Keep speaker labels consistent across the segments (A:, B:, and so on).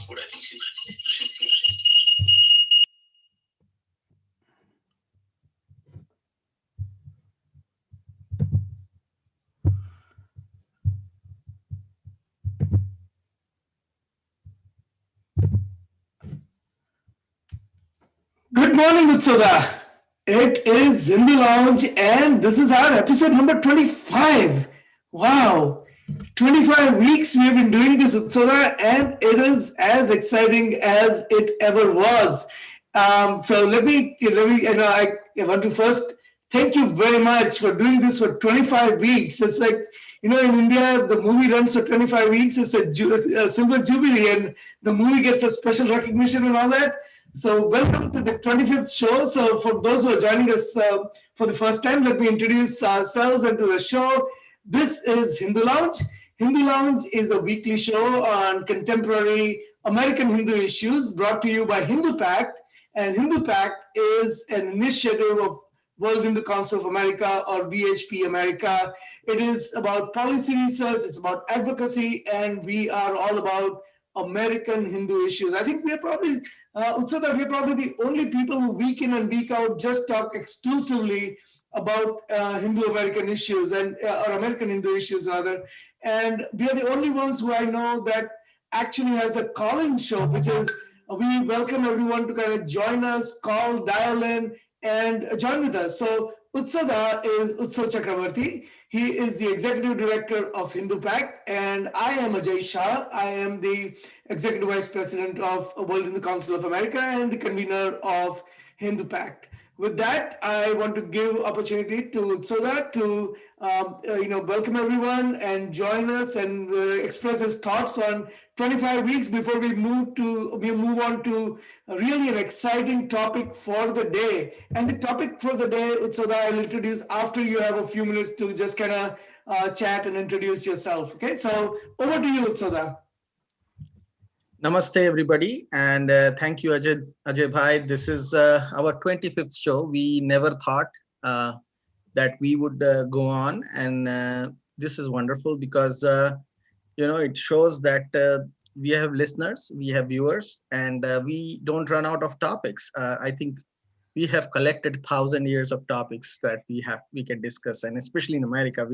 A: passport. I think she's
B: Good morning, Utsoda. It is Hindu Lounge, and this is our episode number 25. Wow, 25 weeks we have been doing this, Utsoda, and it is as exciting as it ever was. So I want to first thank you very much for doing this for 25 weeks. It's like, in India, the movie runs for 25 weeks. It's a silver jubilee, and the movie gets a special recognition and all that. So welcome to the 25th show. So for those who are joining us for the first time, let me introduce ourselves and to the show. This is Hindu Lounge. Hindu Lounge is a weekly show on contemporary American Hindu issues brought to you by Hindu Pact. And Hindu Pact is an initiative of World Hindu Council of America, or VHP America. It is about policy research, it's about advocacy, and we are all about American Hindu issues. I think we are probably, Utsada, we are probably the only people who week in and week out just talk exclusively about Hindu American issues or American Hindu issues rather. And we are the only ones who I know that actually has a call-in show, which is we welcome everyone to kind of join us, call, dial in, and join with us. So Utsada is Utsav Chakravarti. He is the Executive Director of Hindu Pact, and I am Ajay Shah. I am the Executive Vice President of World Hindu Council of America and the convener of Hindu Pact. With that, I want to give opportunity to Utsada to welcome everyone and join us and express his thoughts on 25 weeks before we move on to really an exciting topic for the day. And the topic for the day, Utsada, I'll introduce after you have a few minutes to just kind of chat and introduce yourself. Okay, so over to you, Utsada.
C: Namaste, everybody, and thank you, Ajay Bhai. This is our 25th show. We never thought that we would go on, and this is wonderful because it shows that we have listeners, we have viewers, and we don't run out of topics. I think we have collected 1,000 years of topics that we can discuss, and especially in America,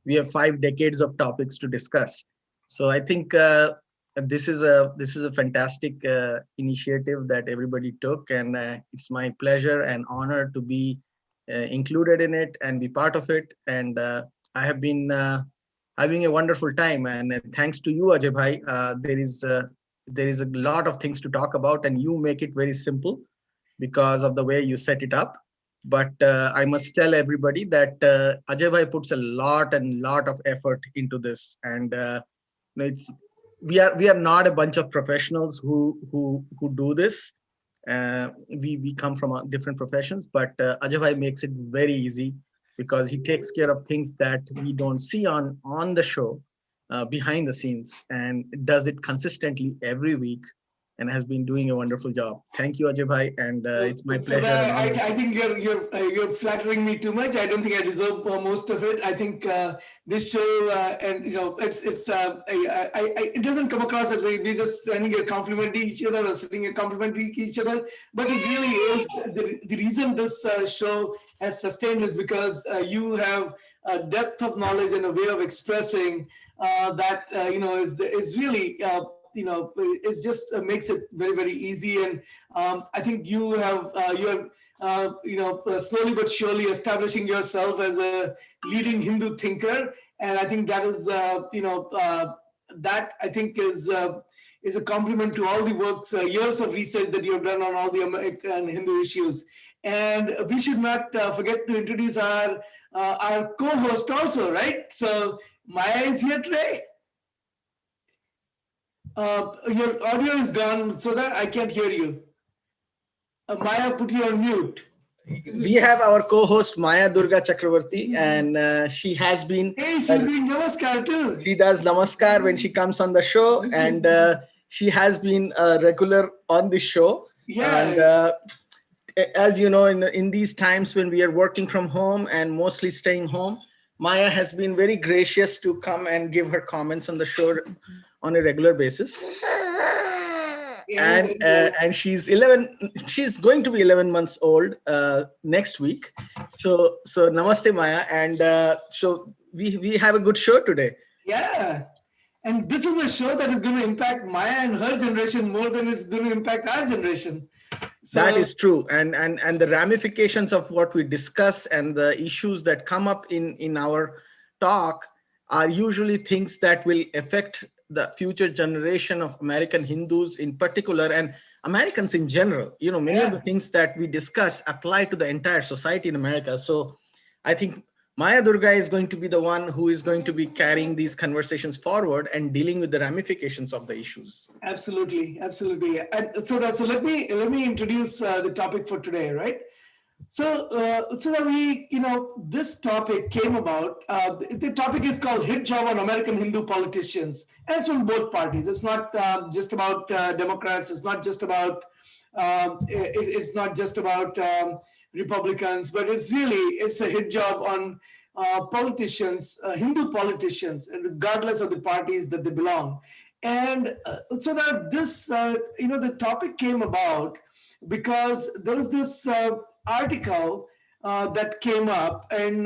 C: we have 5 decades of topics to discuss. So I think. This is a fantastic initiative that everybody took, and it's my pleasure and honor to be included in it and be part of it. And I have been having a wonderful time. And thanks to you, Ajay Bhai, there is a lot of things to talk about, and you make it very simple because of the way you set it up. But I must tell everybody that Ajay Bhai puts a lot of effort into this, and we are not a bunch of professionals who do this. We come from different professions, but Ajay Bhai makes it very easy because he takes care of things that we don't see on the show behind the scenes, and does it consistently every week, and has been doing a wonderful job. Thank you, Ajay Bhai, and it's my pleasure.
B: I think you're flattering me too much. I don't think I deserve most of it. I think this show, it doesn't come across as we're just standing here complimenting each other or sitting here complimenting each other. But it really is the reason this show has sustained is because you have a depth of knowledge and a way of expressing that is really. It just makes it very, very easy. And I think you're slowly but surely establishing yourself as a leading Hindu thinker. And I think that is, that I think is a compliment to all the works, years of research that you have done on all the American Hindu issues. And we should not forget to introduce our co-host also, right? So Maya is here today. Your audio is gone, so that I can't hear you. Maya, put you on mute.
C: We have our co-host Maya Durga Chakravarti, and she has been.
B: Hey, she's doing namaskar too.
C: She does namaskar when she comes on the show, and she has been a regular on the show.
B: Yeah.
C: And as you know, in these times when we are working from home and mostly staying home, Maya has been very gracious to come and give her comments on the show on a regular basis.
B: Yeah, very good.
C: And she's 11. She's going to be 11 months old next week. So namaste, Maya, and so we have a good show today.
B: Yeah. And this is a show that is going to impact Maya and her generation more than it's going to impact our generation.
C: That
B: So,
C: is true, and the ramifications of what we discuss and the issues that come up in our talk are usually things that will affect the future generation of American Hindus in particular, and Americans in general. You know, many of the
B: yeah.
C: things that we discuss apply to the entire society in America. So I think Maya Durga is going to be the one who is going to be carrying these conversations forward and dealing with the ramifications of the issues.
B: Absolutely, absolutely. And so let me introduce the topic for today, right? So that this topic came about. The topic is called "Hit Job on American Hindu Politicians," and it's from both parties. It's not just about Democrats. It's not just about it's not just about Republicans, but it's a hit job on politicians, Hindu politicians, and regardless of the parties that they belong. And so that this the topic came about because there was this article that came up, and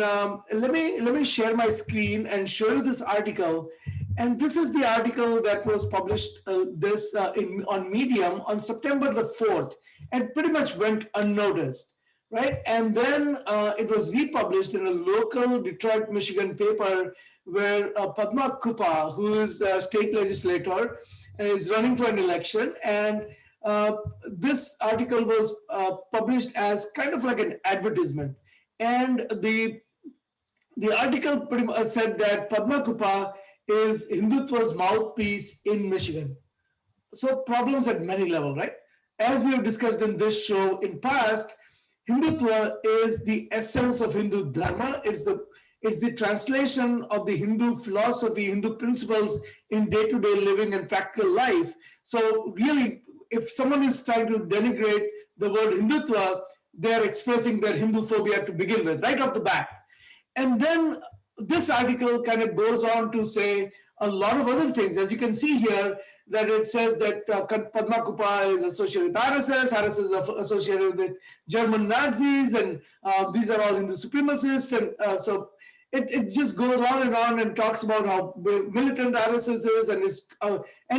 B: let me share my screen and show you this article. And this is the article that was published on Medium on September the 4th, and pretty much went unnoticed, right? And then it was republished in a local Detroit, Michigan paper where Padma Kupa, who is a state legislator, is running for an election. And this article was published as kind of like an advertisement. And the article pretty much said that Padma Kupa is Hindutva's mouthpiece in Michigan. So problems at many levels, right? As we have discussed in this show in past, Hindutva is the essence of Hindu Dharma. It's the translation of the Hindu philosophy, Hindu principles in day-to-day living and practical life. So really, if someone is trying to denigrate the word Hindutva, they're expressing their Hindu phobia to begin with, right off the bat. And then this article kind of goes on to say a lot of other things. As you can see here, that it says that Padma Kupa is associated with RSS is associated with German Nazis, and these are all Hindu supremacists. And so it just goes on and talks about how militant RSS is, and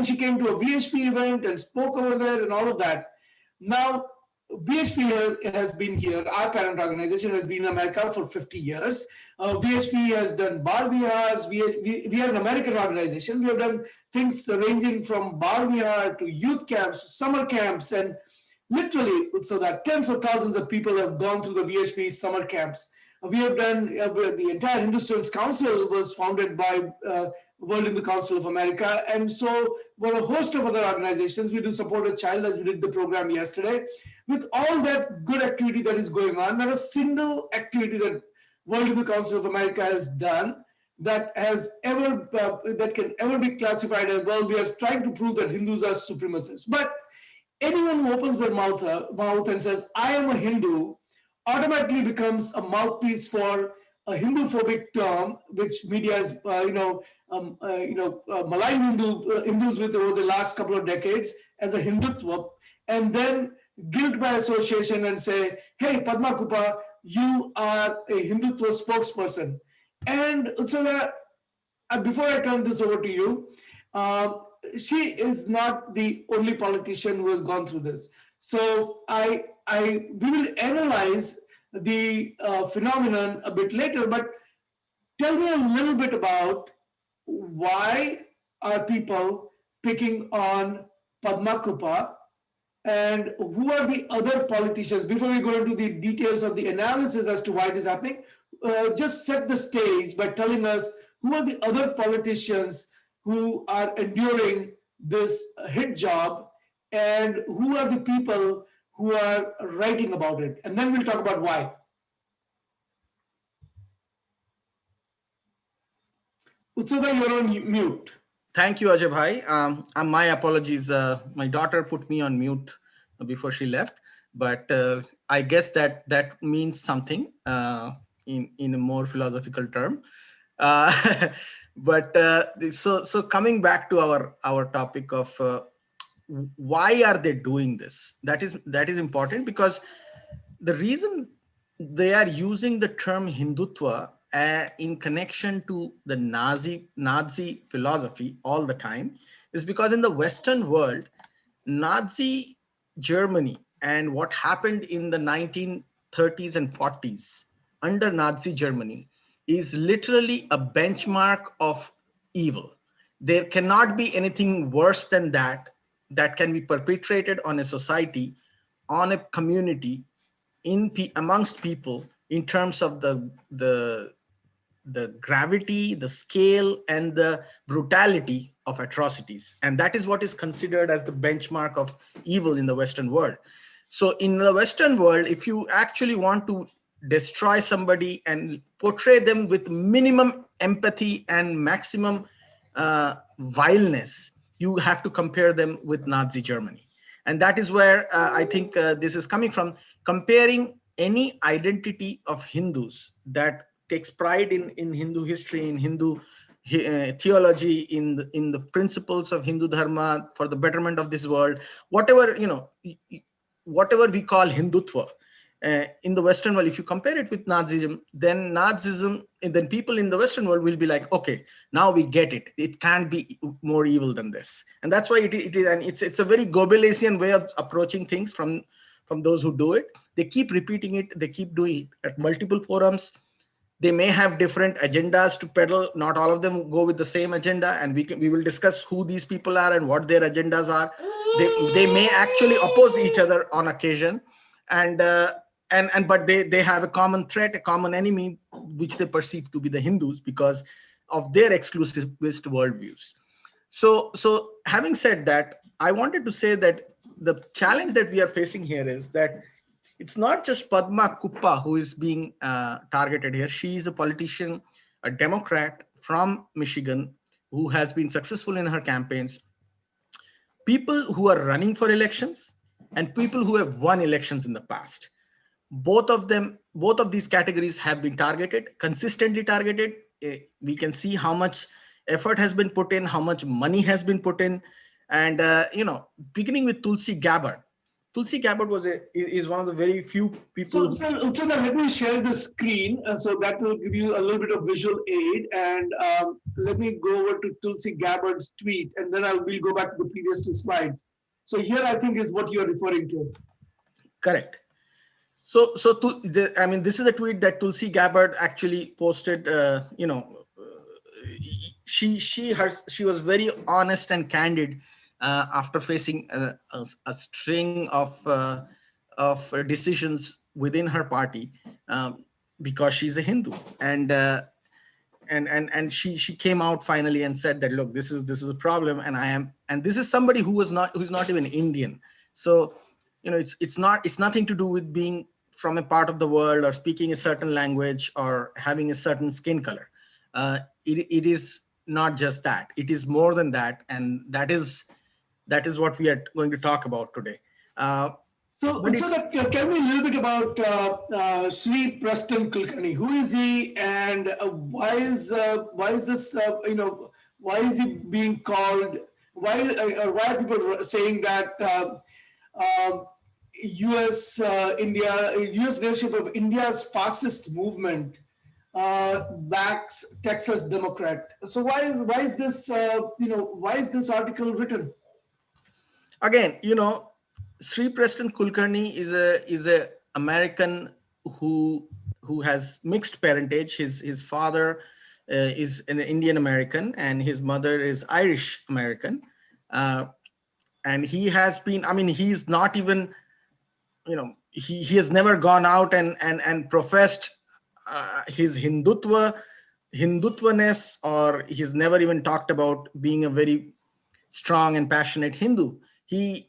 B: she came to a VHP event and spoke over there and all of that. Now, VHP has been here, our parent organization has been in America for 50 years. VHP has done bar vihars. We are an American organization. We have done things ranging from bar vihar to youth camps, summer camps, and literally, so that tens of thousands of people have gone through the VHP summer camps. We have done, the entire Hindu Students Council was founded by World Hindu Council of America. And so we're a host of other organizations. We do support a child, as we did the program yesterday. With all that good activity that is going on, not a single activity that World Hindu Council of America has done that can ever be classified as, well, we are trying to prove that Hindus are supremacists. But anyone who opens their mouth and says, I am a Hindu, automatically becomes a mouthpiece for a Hindu-phobic term, which media has, maligned Hindus with over the last couple of decades as a Hindutva, and then guilt by association and say, hey, Padma Kupa, you are a Hindutva spokesperson. And so before I turn this over to you, she is not the only politician who has gone through this. So we will analyze the phenomenon a bit later, but tell me a little bit about why are people picking on Padma Kupa, and who are the other politicians? Before we go into the details of the analysis as to why it is happening, just set the stage by telling us who are the other politicians who are enduring this hit job, and who are the people who are writing about it. And then we'll talk about why. Utsuda, you're on mute.
C: Thank you, Ajay Bhai. My apologies. My daughter put me on mute before she left, but I guess that means something in a more philosophical term. But so coming back to our topic of why are they doing this? That is important, because the reason they are using the term Hindutva in connection to the Nazi philosophy all the time is because in the Western world, Nazi Germany and what happened in the 1930s and 40s under Nazi Germany is literally a benchmark of evil. There cannot be anything worse than that can be perpetrated on a society, on a community, amongst people, in terms of the gravity, the scale, and the brutality of atrocities. And that is what is considered as the benchmark of evil in the Western world. So in the Western world, if you actually want to destroy somebody and portray them with minimum empathy and maximum vileness, you have to compare them with Nazi Germany. And that is where I think this is coming from, comparing any identity of Hindus that takes pride in Hindu history, in Hindu theology, in the principles of Hindu dharma for the betterment of this world, whatever, whatever we call Hindutva. In the Western world, if you compare it with Nazism, and then people in the Western world will be like, okay, now we get it. It can't be more evil than this. And that's why it is, and it's a very Goebbelsian way of approaching things from those who do it. They keep repeating it. They keep doing it at multiple forums. They may have different agendas to peddle. Not all of them go with the same agenda, and we will discuss who these people are and what their agendas are. They may actually oppose each other on occasion, and but they have a common threat, a common enemy, which they perceive to be the Hindus because of their exclusivist worldviews. So having said that, I wanted to say that the challenge that we are facing here is that it's not just Padma Kuppa who is being targeted here. She is a politician, a Democrat from Michigan, who has been successful in her campaigns. People who are running for elections and people who have won elections in the past. Both of these categories have been targeted, consistently targeted. We can see how much effort has been put in, how much money has been put in. And, beginning with Tulsi Gabbard. Tulsi Gabbard is one of the very few people.
B: So Uchanda, let me share the screen so that will give you a little bit of visual aid. And let me go over to Tulsi Gabbard's tweet, and then we'll go back to the previous two slides. So here, I think, is what you're referring to.
C: Correct. This is a tweet that Tulsi Gabbard actually posted. She was very honest and candid after facing a string of decisions within her party, because she's a Hindu, and she came out finally and said that, look, this is a problem, and this is somebody who's not even Indian. So it's nothing to do with being from a part of the world or speaking a certain language or having a certain skin color. It is not just that. It is more than that, and that is what we are going to talk about today.
B: So tell me a little bit about Sri Preston Kulkarni. Who is he, and why is this? Why is he being called? Why are people saying that U.S. U.S. leadership of India's fascist movement backs Texas Democrat? So why is this why is this article written?
C: Again, Sri Preston Kulkarni is a American who has mixed parentage. His father is an Indian American and his mother is Irish American, and he has been. I mean, he's not even. He has never gone out and professed his Hindutvaness, or he's never even talked about being a very strong and passionate Hindu. He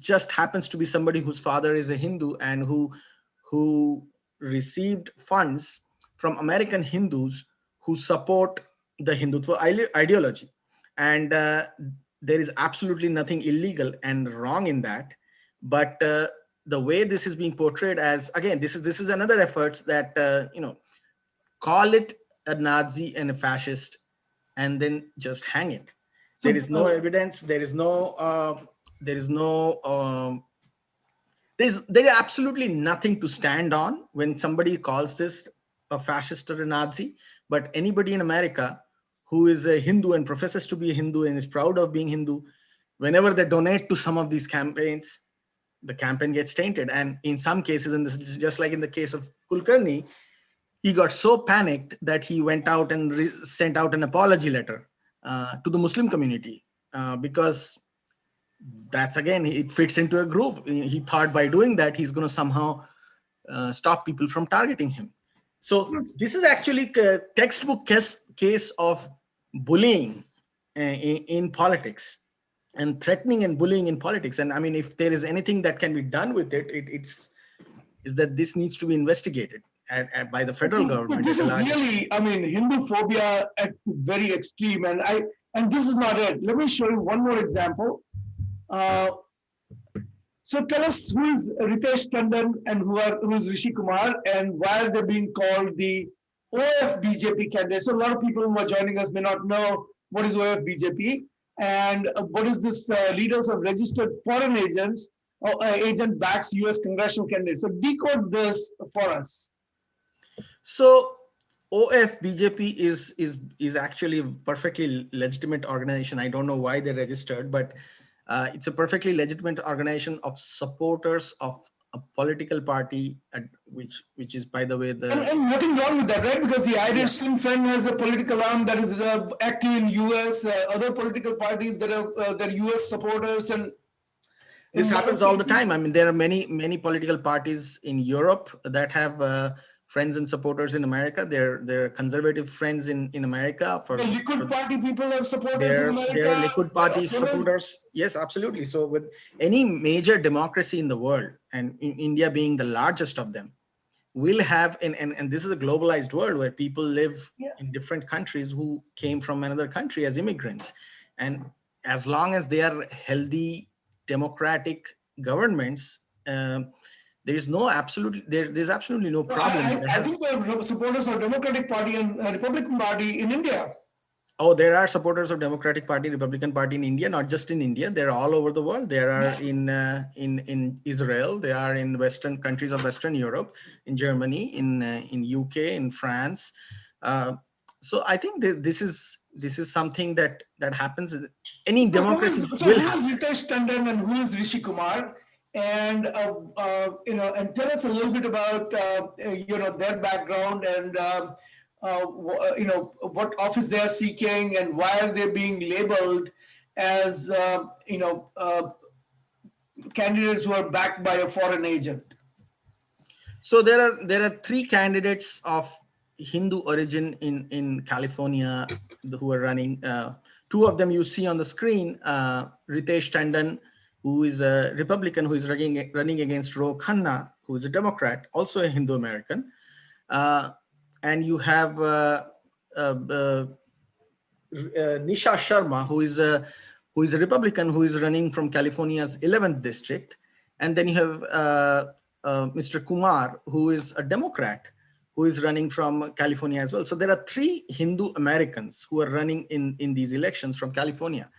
C: just happens to be somebody whose father is a Hindu and who received funds from American Hindus who support the Hindutva ideology. And there is absolutely nothing illegal and wrong in that. But the way this is being portrayed as, again, this is another effort that, call it a Nazi and a fascist and then just hang it. There is no evidence. There is no there is no there is absolutely nothing to stand on when somebody calls this a fascist or a Nazi. But anybody in America who is a Hindu and professes to be a Hindu and is proud of being Hindu, whenever they donate to some of these campaigns, the campaign gets tainted. And in some cases, and this is just like in the case of Kulkarni, he got so panicked that he went out and sent out an apology letter to the Muslim community, because that's, again, it fits into a groove. He thought by doing that he's going to somehow stop people from targeting him. So this is actually a textbook case of bullying in politics, and threatening and bullying in politics. And I mean, if there is anything that can be done with it, it's is that this needs to be investigated by the federal government.
B: This is really, I mean, Hindu phobia at very extreme, and this is not it. Let me show you one more example. So tell us, who is Ritesh Tandon and who is Rishi Kumar, and why are they being called the OF BJP candidates? So a lot of people who are joining us may not know what is OF BJP and what is this leaders of registered foreign agents or agent backs US congressional candidates. So decode this for us.
C: So OF BJP is actually a perfectly legitimate organization. I don't know why they're registered, but it's a perfectly legitimate organization of supporters of a political party, which is, by the way,
B: and nothing wrong with that, right? Because the Irish Sinn Féin has a political arm that is active in US. Other political parties that are they're US supporters, and
C: this happens all the time. I mean, there are many political parties in Europe that have friends and supporters in America. They're conservative friends in America.
B: The Likud Party people have supporters in America.
C: They're Likud Party supporters. Yes, absolutely. So with any major democracy in the world, and in India being the largest of them, will have, and this is a globalized world where people live in different countries who came from another country as immigrants. And as long as they are healthy, democratic governments, there's absolutely no problem.
B: I think there are supporters of Democratic Party and Republican Party in India.
C: Oh, there are supporters of Democratic Party, Republican Party in India, not just in India. They're all over the world. There are in Israel. They are in Western countries of Western Europe, in Germany, in UK, in France. So I think this is something that happens. Any democracy will have.
B: Who is Ritesh Tandon and who is Rishi Kumar? And and tell us a little bit about their background and what office they are seeking and why are they being labeled as candidates who are backed by a foreign agent.
C: So there are three candidates of Hindu origin in California who are running. Two of them you see on the screen: Ritesh Tandon, who is a Republican, who is running against Ro Khanna, who is a Democrat, also a Hindu American. And you have Nisha Sharma, who is a Republican, who is running from California's 11th district. And then you have Mr. Kumar, who is a Democrat, who is running from California as well. So there are three Hindu Americans who are running in these elections from California.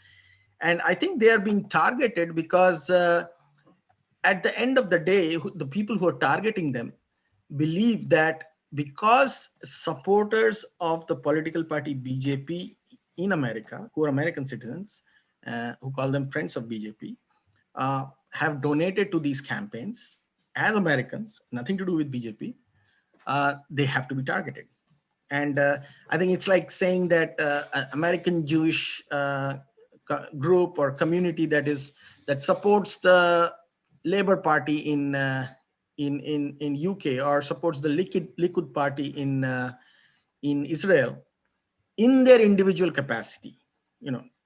C: And I think they are being targeted because at the end of the day, the people who are targeting them believe that because supporters of the political party BJP in America, who are American citizens, who call them friends of BJP, have donated to these campaigns as Americans, nothing to do with BJP, they have to be targeted. And I think it's like saying that an American Jewish group or community that supports the Labour Party in UK, or supports the Likud Party in Israel, in their individual capacity,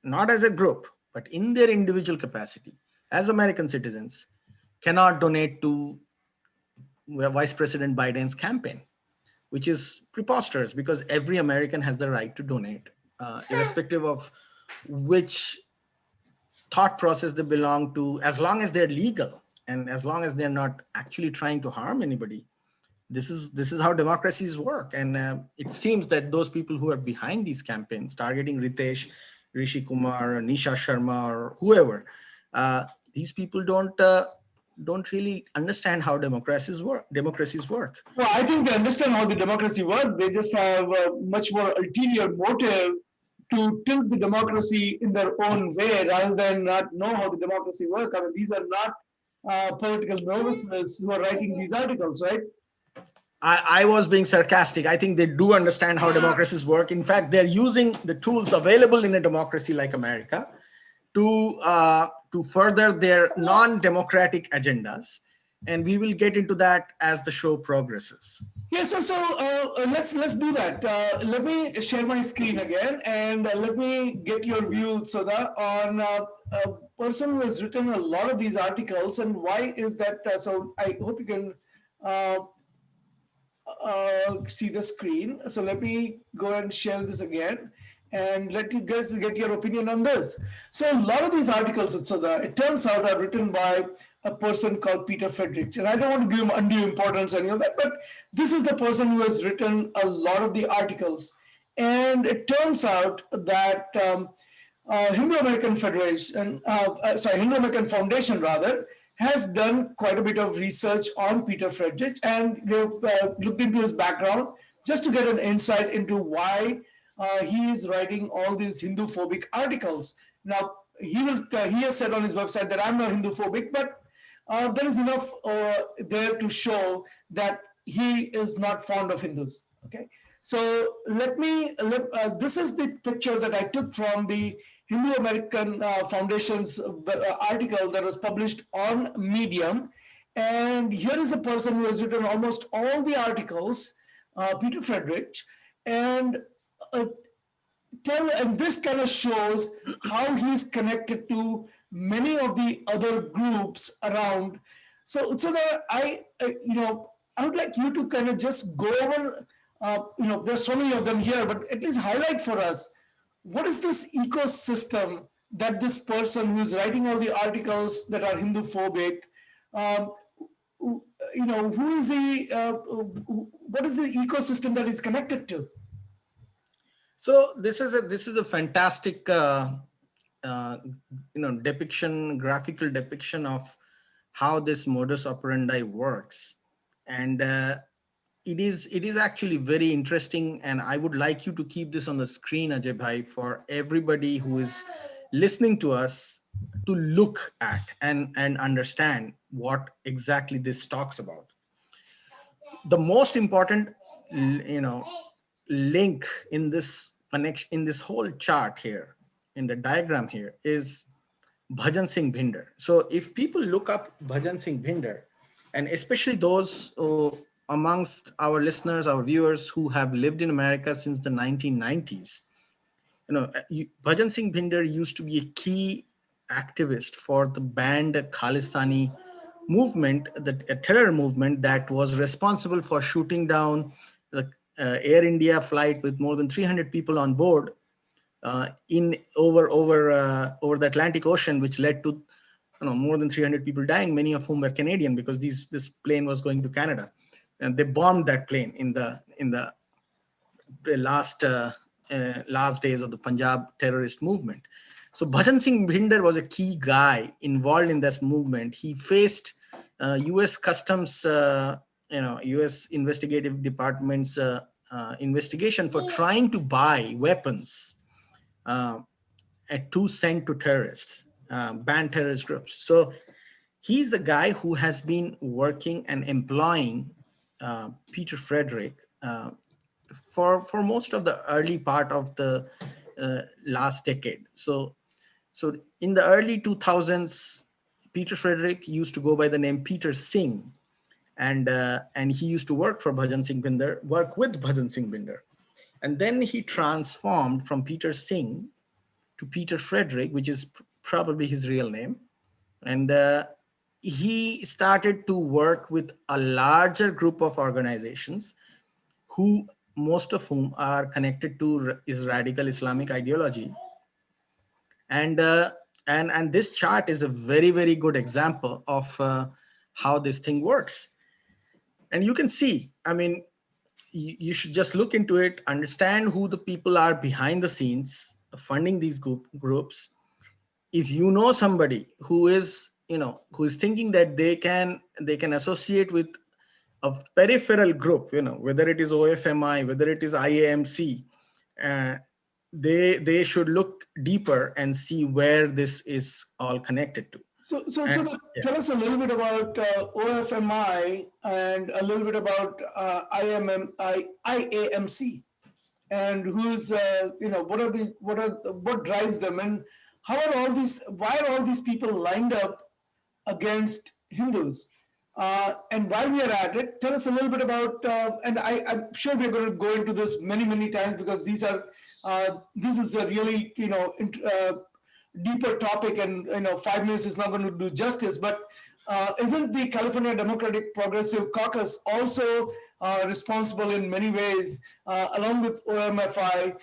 C: not as a group, but in their individual capacity as American citizens, cannot donate to Vice President Biden's campaign, which is preposterous, because every American has the right to donate, irrespective of which thought process they belong to, as long as they're legal and as long as they're not actually trying to harm anybody. This is how democracies work. And it seems that those people who are behind these campaigns, targeting Ritesh, Rishi Kumar, Nisha Sharma, or whoever, these people don't really understand how democracies work.
B: Well, I think they understand how the democracy works. They just have a much more ulterior motive to tilt the democracy in their own way rather than not know how the democracy works. I mean, these are not political nervousness who are writing these articles, right?
C: I was being sarcastic. I think they do understand how democracies work. In fact, they're using the tools available in a democracy like America to further their non-democratic agendas, and we will get into that as the show progresses.
B: Yes, let's do that. Let me share my screen again, and let me get your view, Sudha, on a person who has written a lot of these articles, and why is that? So I hope you can see the screen. So let me go and share this again and let you guys get your opinion on this. So a lot of these articles, so it turns out are written by a person called Peter Friedrich. And I don't want to give him undue importance or any of that, but this is the person who has written a lot of the articles. And it turns out that Hindu American Federation, Hindu American Foundation rather, has done quite a bit of research on Peter Friedrich, and they've looked into his background just to get an insight into why he is writing all these Hindu-phobic articles. Now, he has said on his website that I'm not Hindu-phobic, but there is enough there to show that he is not fond of Hindus. Okay, so this is the picture that I took from the Hindu American Foundation's article that was published on Medium. And here is a person who has written almost all the articles, Peter Friedrich, and this kind of shows how he's connected to many of the other groups around. So that I would like you to kind of just go over, there's so many of them here, but at least highlight for us, what is this ecosystem that this person who's writing all the articles that are Hindu-phobic, who is he, what is the ecosystem that is connected to?
C: So this is a fantastic graphical depiction of how this modus operandi works, and it is actually very interesting, and I would like you to keep this on the screen, Ajay Bhai, for everybody who is listening to us to look at and understand what exactly this talks about. The most important, link in this connection, in this whole chart here, in the diagram here, is Bhajan Singh Bhinder. So if people look up Bhajan Singh Bhinder, and especially those amongst our listeners, our viewers who have lived in America since the 1990s, Bhajan Singh Bhinder used to be a key activist for the banned Khalistani movement, the terror movement that was responsible for shooting down the Air India flight with more than 300 people on board in over the Atlantic Ocean, which led to more than 300 people dying, many of whom were Canadian, because this plane was going to Canada, and they bombed that plane in the last days of the Punjab terrorist movement. So Bhajan Singh Bhinder was a key guy involved in this movement. He faced U.S. Customs, U.S. investigative department's investigation for trying to buy weapons at 2 cents to terrorists, banned terrorist groups. So he's the guy who has been working and employing Peter Friedrich for most of the early part of the last decade. So in the early 2000s, Peter Friedrich used to go by the name Peter Singh, and he used to work with Bhajan Singh Bhinder. And then he transformed from Peter Singh to Peter Friedrich, which is probably his real name. And he started to work with a larger group of organizations, most of whom are connected to his radical Islamic ideology. And this chart is a very, very good example of how this thing works. And you can see, I mean, you should just look into it, understand who the people are behind the scenes funding these groups. If you know somebody who is who is thinking that they can associate with a peripheral group, whether it is OFMI, whether it is IAMC, uh, they should look deeper and see where this is all connected to. And yeah.
B: Tell us a little bit about OFMI and a little bit about IAMC, and who's what drives them, and why are all these people lined up against Hindus? And while we are at it, tell us a little bit about, and I'm sure we're going to go into this many times, because this is a really deeper topic, and 5 minutes is not going to do justice. But isn't the California Democratic Progressive Caucus also responsible in many ways, along with OMFI,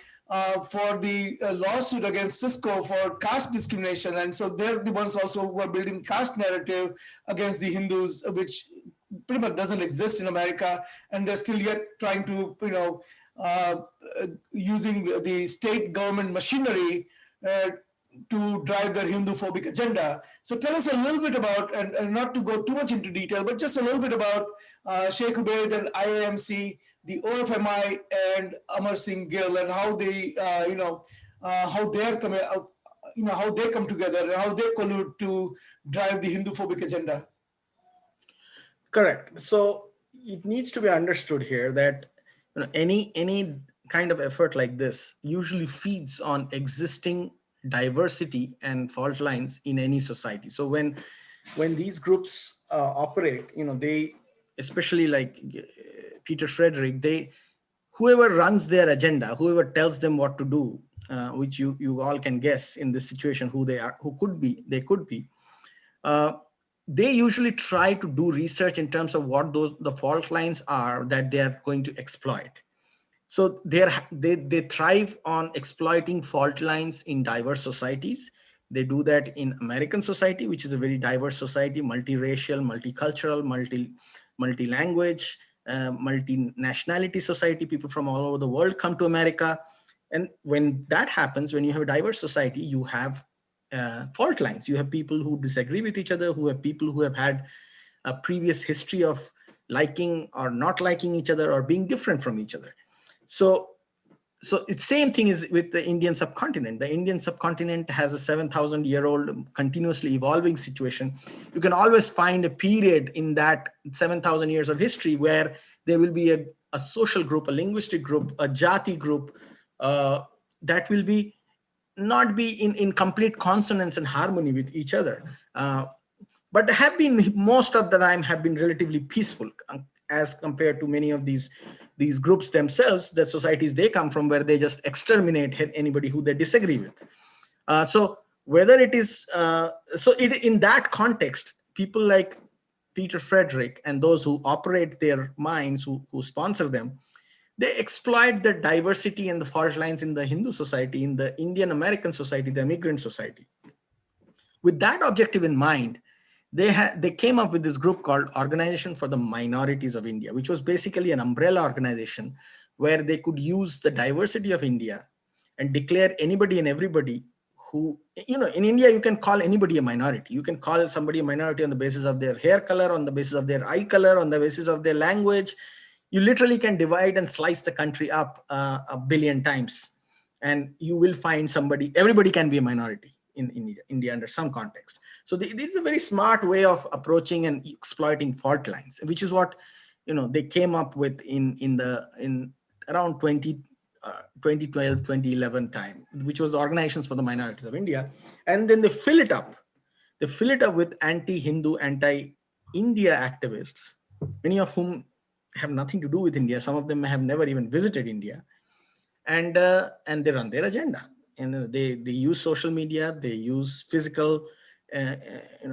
B: for the lawsuit against Cisco for caste discrimination? And so they're the ones also who are building caste narrative against the Hindus, which pretty much doesn't exist in America, and they're still yet trying to, using the state government machinery to drive their Hindu-phobic agenda. So tell us a little bit about, and not to go too much into detail, but just a little bit about Sheikh Ubaid and IAMC, the OFMI, and Amar Singh Gill, and how they, how they're coming, how they come together and how they collude to drive the Hindu-phobic agenda.
C: Correct. So it needs to be understood here that any kind of effort like this usually feeds on existing diversity and fault lines in any society. So when these groups operate, they, especially like Peter Frederick, whoever runs their agenda, whoever tells them what to do, which you all can guess in this situation who they are, they could be. They usually try to do research in terms of what the fault lines are that they are going to exploit. So they thrive on exploiting fault lines in diverse societies. They do that in American society, which is a very diverse society, multiracial, multicultural, multi-language, multi-nationality society. People from all over the world come to America. And when that happens, when you have a diverse society, you have fault lines. You have people who disagree with each other, who have people who have had a previous history of liking or not liking each other or being different from each other. So it's same thing is with the Indian subcontinent. The Indian subcontinent has a 7,000-year-old continuously evolving situation. You can always find a period in that 7,000 years of history where there will be a social group, a linguistic group, a jati group that will not be in complete consonance and harmony with each other. But most of the time have been relatively peaceful as compared to many of these groups themselves, the societies they come from, where they just exterminate anybody who they disagree with. So whether it is, in that context, people like Peter Frederick and those who operate their minds, who sponsor them, they exploit the diversity and the fault lines in the Hindu society, in the Indian American society, the immigrant society. With that objective in mind, they came up with this group called Organization for the Minorities of India, which was basically an umbrella organization where they could use the diversity of India and declare anybody and everybody who, in India, you can call anybody a minority. You can call somebody a minority on the basis of their hair color, on the basis of their eye color, on the basis of their language. You literally can divide and slice the country up a billion times, and you will find everybody can be a minority in India under some context. So this is a very smart way of approaching and exploiting fault lines, which is what they came up with in around 2012, 2011 time, which was the Organizations for the Minorities of India. And then they fill it up with anti-Hindu, anti-India activists, many of whom have nothing to do with India. Some of them have never even visited India, and they run their agenda. And they use social media, they use physical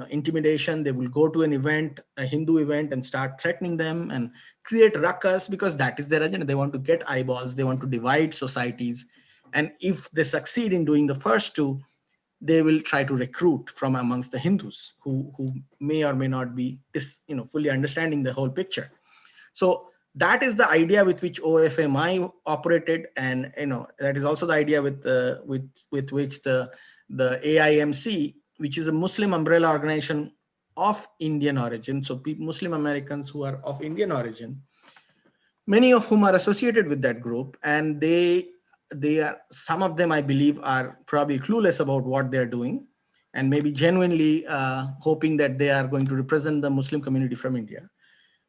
C: intimidation. They will go to an event, a Hindu event, and start threatening them and create ruckus, because that is their agenda. They want to get eyeballs, they want to divide societies. And if they succeed in doing the first two, they will try to recruit from amongst the Hindus who may or may not be fully understanding the whole picture. So that is the idea with which OFMI operated, and that is also the idea with which the AIMC, which is a Muslim umbrella organization of Indian origin, so Muslim Americans who are of Indian origin, many of whom are associated with that group, and they are, some of them I believe are probably clueless about what they're doing, and maybe genuinely hoping that they are going to represent the Muslim community from India.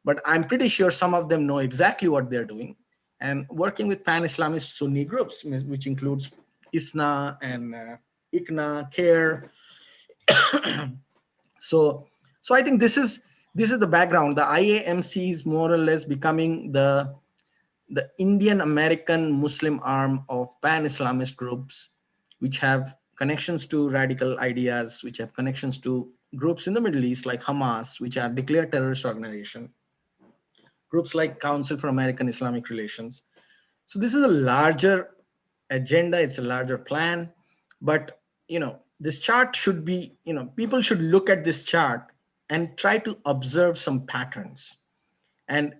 C: But I'm pretty sure some of them know exactly what they're doing, and working with pan-Islamist Sunni groups, which includes ISNA and ICNA, CARE. so so I think this is the background. The IAMC is more or less becoming the Indian American Muslim arm of pan-Islamist groups, which have connections to radical ideas, which have connections to groups in the Middle East like Hamas, which are declared terrorist organization, groups like Council for American Islamic Relations. So this is a larger agenda, it's a larger plan, but this chart should be, people should look at this chart and try to observe some patterns. And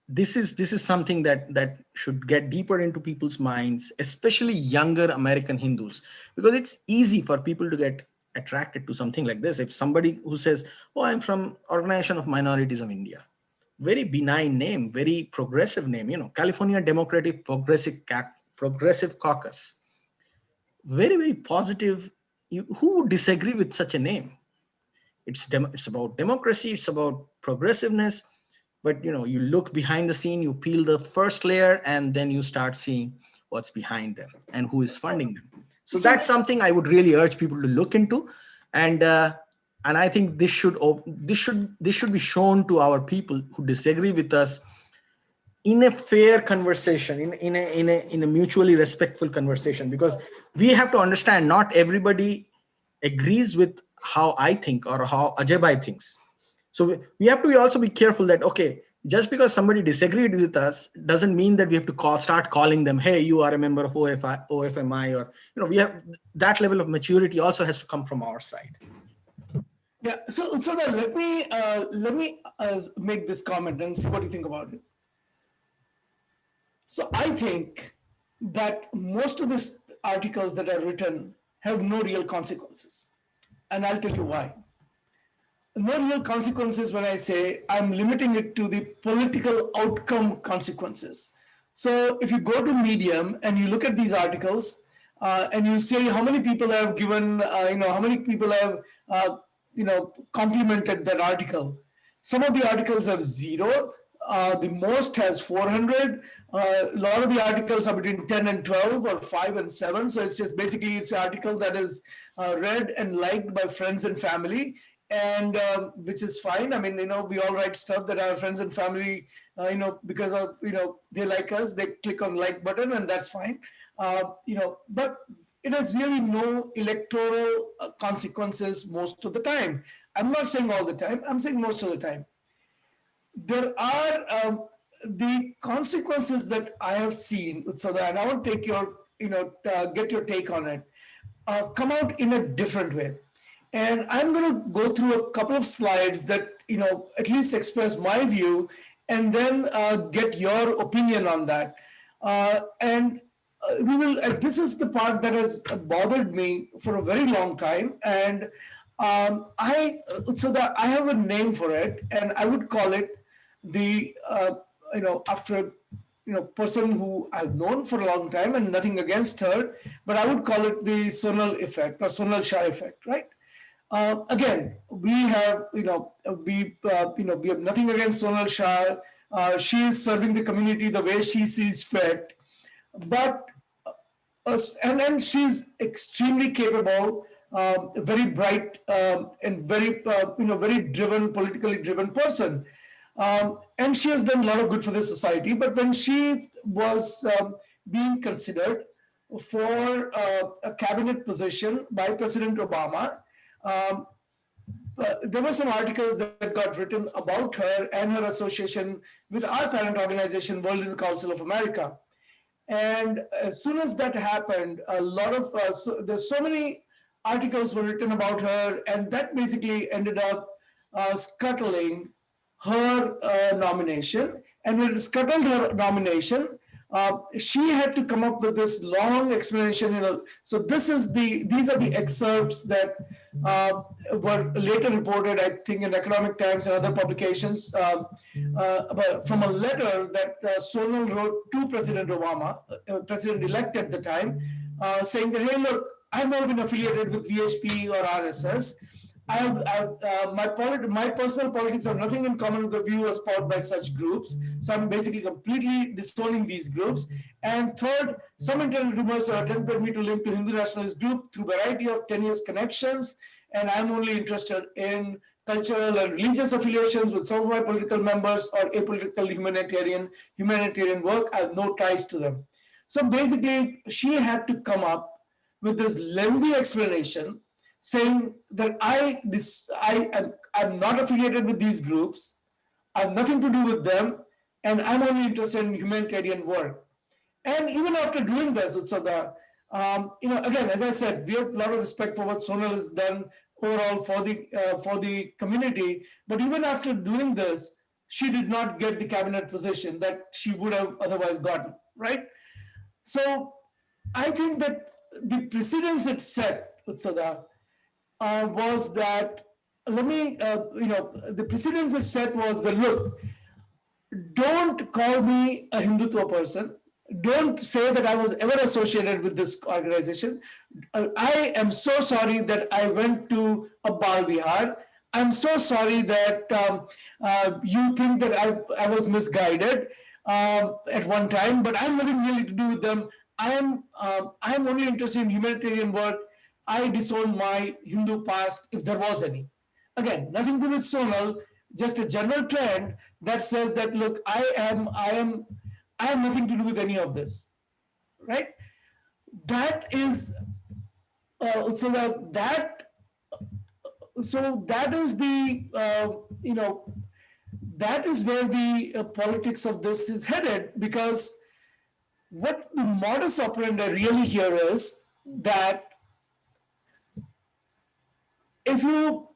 C: this is something that should get deeper into people's minds, especially younger American Hindus, because it's easy for people to get attracted to something like this. If somebody who says, oh, I'm from Organization of Minorities of India, very benign name, very progressive name, California Democratic Progressive Caucus, very, very positive. Who would disagree with such a name? It's about democracy, it's about progressiveness. But you look behind the scene, you peel the first layer, and then you start seeing what's behind them and who is funding them. So that's something I would really urge people to look into. And I think this should be shown to our people who disagree with us in a fair conversation, in a mutually respectful conversation, because we have to understand not everybody agrees with how I think or how Ajay Bhai thinks. So we have to also be careful that, okay, just because somebody disagreed with us doesn't mean that we have to start calling them, hey, you are a member of OFMI, or we have that level of maturity also has to come from our side.
B: Yeah. So then let me make this comment and see what you think about it. So I think that most of these articles that are written have no real consequences, and I'll tell you why. No real consequences when I say I'm limiting it to the political outcome consequences. So if you go to Medium and you look at these articles and you say how many people have given, how many people have, complimented that article. Some of the articles have zero. The most has 400. A lot of the articles are between 10 and 12 or 5 and 7. So it's just basically it's an article that is read and liked by friends and family, and which is fine. I mean, we all write stuff that our friends and family, because of, they like us, they click on like button, and that's fine. But it has really no electoral consequences most of the time. I'm not saying all the time, I'm saying most of the time. There are the consequences that I have seen, so that, and I want to take your, get your take on it, come out in a different way. And I'm going to go through a couple of slides that, at least express my view, and then get your opinion on that. And we will, this is the part that has bothered me for a very long time. And I have a name for it, and I would call it the, after person who I've known for a long time, and nothing against her, but I would call it the Sonal effect or Sonal Shah effect, right? Again, we have, we have nothing against Sonal Shah. She is serving the community the way she sees fit, but and she's extremely capable, very bright, and very very driven, politically driven person. And she has done a lot of good for the society. But when she was being considered for a cabinet position by President Obama, um, there were some articles that got written about her and her association with our parent organization, World Hindu Council of America. And as soon as that happened, a lot of there's so many articles were written about her, and that basically ended up scuttling her nomination. And when it scuttled her nomination, she had to come up with this long explanation. So these are the excerpts that were later reported, I think, in Economic Times and other publications, from a letter that Sonal wrote to President Obama, president-elect at the time, saying that, hey, look, I've never been affiliated with VHP or RSS. My personal politics have nothing in common with the view espoused by such groups. So I'm basically completely disowning these groups. And third, some internal rumors have attempted me to link to Hindu nationalist group through a variety of tenuous connections. And I'm only interested in cultural and religious affiliations with some of my political members or apolitical humanitarian work. I have no ties to them. So basically, she had to come up with this lengthy explanation saying that I'm not affiliated with these groups, I have nothing to do with them, and I'm only interested in humanitarian work. And even after doing this, Utsada, again, as I said, we have a lot of respect for what Sonal has done overall for the community. But even after doing this, she did not get the cabinet position that she would have otherwise gotten, right? So I think that the precedence it set, Utsada, was that the precedence it set was that, look, don't call me a Hindutva person. Don't say that I was ever associated with this organization. I am so sorry that I went to a Bal Vihar. I'm so sorry that you think that I was misguided at one time, but I have nothing really to do with them. I'm only interested in humanitarian work. I disown my Hindu past, if there was any. Again, nothing to do with Sonal, just a general trend that says that, look, I have nothing to do with any of this, right? That is so that is the that is where the politics of this is headed, because what the modus operandi really here is that if you're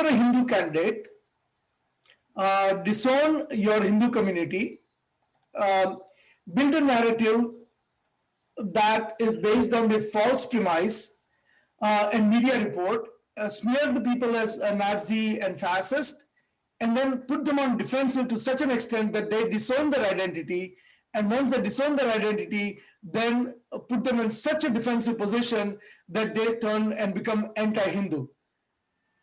B: a Hindu candidate, disown your Hindu community, build a narrative that is based on the false premise and media report, smear the people as a Nazi and fascist, and then put them on defensive to such an extent that they disown their identity. And once they disown their identity, then put them in such a defensive position that they turn and become anti-Hindu.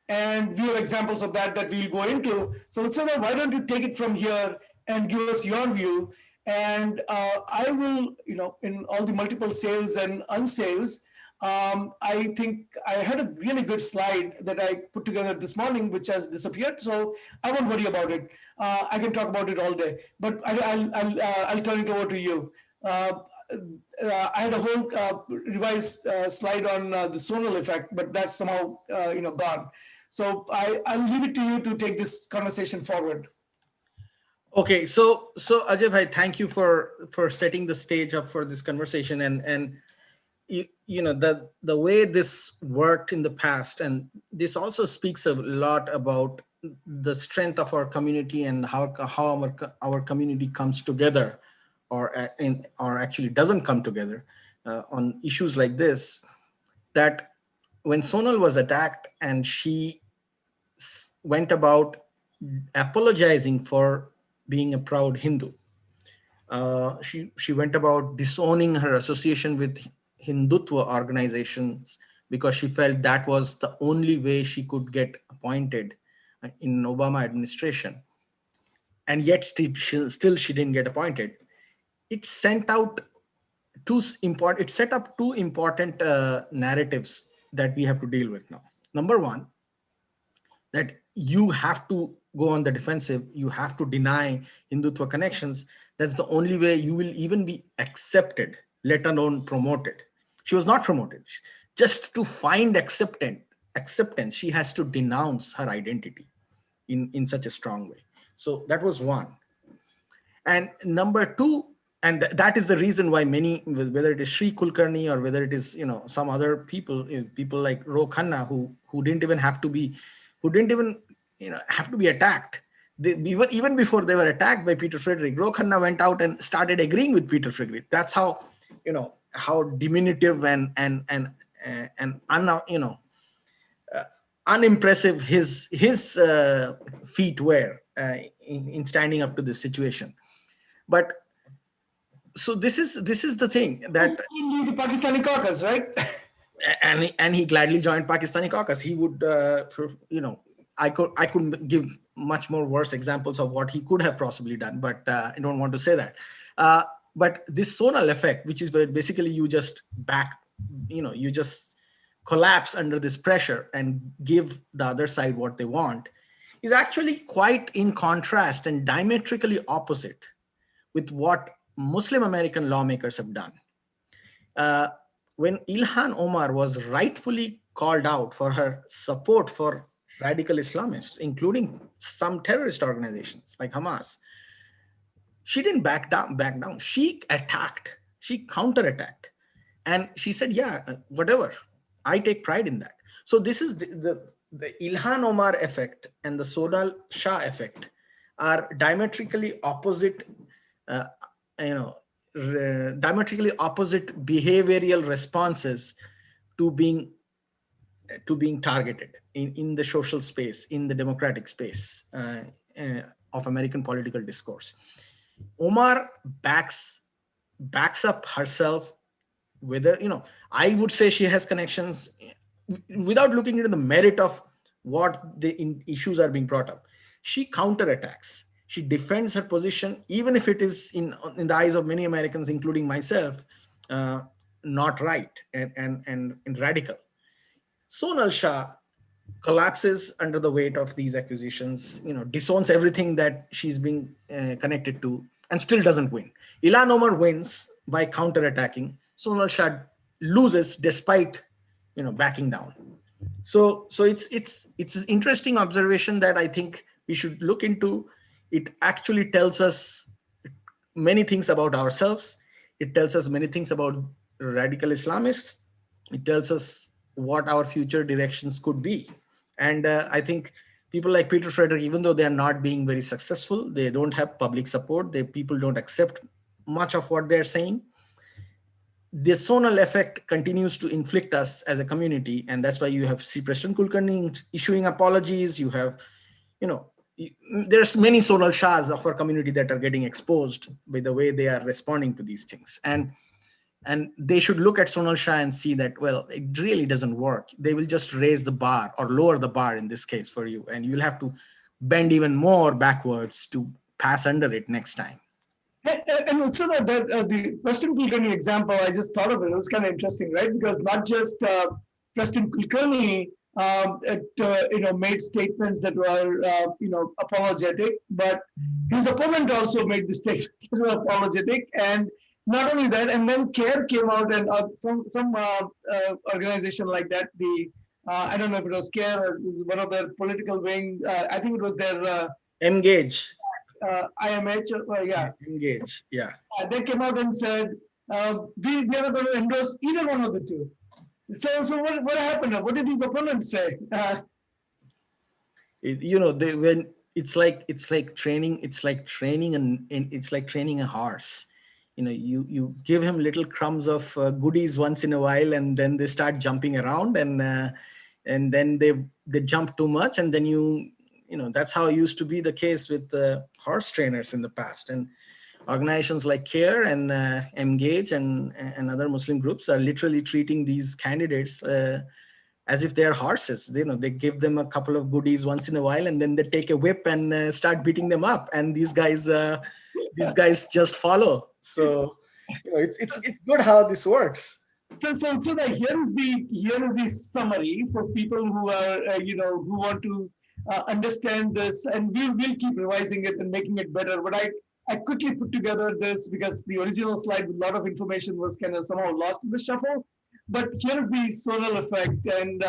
B: And we have examples of that we'll go into. So Utsada, why don't you take it from here and give us your view? And I will, in all the multiple saves and unsaves, I think I had a really good slide that I put together this morning, which has disappeared. So I won't worry about it. I can talk about it all day, but I'll turn it over to you. I had a whole revised slide on the Sonal effect, but that's somehow gone. So I'll leave it to you to take this conversation forward.
C: Okay, so Ajay bhai, thank you for setting the stage up for this conversation, and the way this worked in the past, and this also speaks a lot about the strength of our community and how our community comes together, or actually doesn't come together on issues like this. That when Sonal was attacked and she went about apologizing for being a proud Hindu, she went about disowning her association with Hindutva organizations because she felt that was the only way she could get appointed in Obama administration. And yet still she didn't get appointed. It set up two important narratives that we have to deal with now. Number one, that you have to go on the defensive, you have to deny Hindutva connections. That's the only way you will even be accepted, let alone promoted. She was not promoted. Just to find acceptance, she has to denounce her identity in such a strong way. So that was one. And number two, and that is the reason why many, whether it is Sri Kulkarni or whether it is some other people like Ro Khanna, who didn't even have to be attacked, Even before they were attacked by Peter Frederick, Ro Khanna went out and started agreeing with Peter Frederick. That's how, how diminutive and uh, unimpressive his feet were in standing up to this situation. But so this is the thing that,
B: The Pakistani caucus, right?
C: and he gladly joined Pakistani caucus. He would, I couldn't give much more worse examples of what he could have possibly done, but I don't want to say that. Uh, but this zonal effect, which is where basically you just you just collapse under this pressure and give the other side what they want, is actually quite in contrast and diametrically opposite with what Muslim American lawmakers have done. Uh, when Ilhan Omar was rightfully called out for her support for radical Islamists, including some terrorist organizations like Hamas, she didn't back down. Back down. She attacked. She counterattacked, and she said, "Yeah, whatever. I take pride in that." So this is the Ilhan Omar effect and the Sonal Shah effect are diametrically opposite. Uh, you know, Diametrically opposite behavioral responses to being targeted in the social space, in the democratic space of American political discourse. Omar backs up herself, whether, I would say she has connections without looking into the merit of what issues are being brought up. She counterattacks. She defends her position, even if it is in the eyes of many Americans, including myself, uh, not right and radical. Sonal Shah collapses under the weight of these accusations, disowns everything that she's being connected to, and still doesn't win. Ilhan Omar wins by counterattacking. Sonal Shah loses despite, backing down. So it's an interesting observation that I think we should look into. It actually tells us many things about ourselves. It tells us many things about radical Islamists. It tells us what our future directions could be. And I think people like Peter Frederick, even though they are not being very successful, they don't have public support. People don't accept much of what they're saying. The zonal effect continues to inflict us as a community, and that's why you have see President Kulkarni issuing apologies. You have, you know, there's many zonal shahs of our community that are getting exposed by the way they are responding to these things, and they should look at zonal shah and see that, well, it really doesn't work. They will just raise the bar or lower the bar in this case for you, and you'll have to bend even more backwards to pass under it next time.
B: And also that the Preston Kulkarni example, I just thought of it. It was kind of interesting, right? Because not just Preston Kulkarni, made statements that were, apologetic, but his opponent also made the statement that were apologetic, and not only that, and then CARE came out and some organization like that, the I don't know if it was CARE or it was one of their political wing. I think it was their
C: Engage.
B: IMH, yeah.
C: Engage, yeah.
B: They came out and said, we are not going to endorse either one of the two. So what happened? What did these opponents say?
C: When it's like training, it's like training a horse. You give him little crumbs of goodies once in a while, and then they start jumping around, and then they jump too much, and then that's how it used to be the case with horse trainers in the past. And organizations like CARE and Engage and other Muslim groups are literally treating these candidates as if they are horses. They give them a couple of goodies once in a while, and then they take a whip and start beating them up. And these guys just follow. So it's good how this works.
B: So here is the summary for people who are who want to understand this, and we'll keep revising it and making it better. But I quickly put together this because the original slide with a lot of information was kind of somehow lost in the shuffle. But here's the zonal effect. And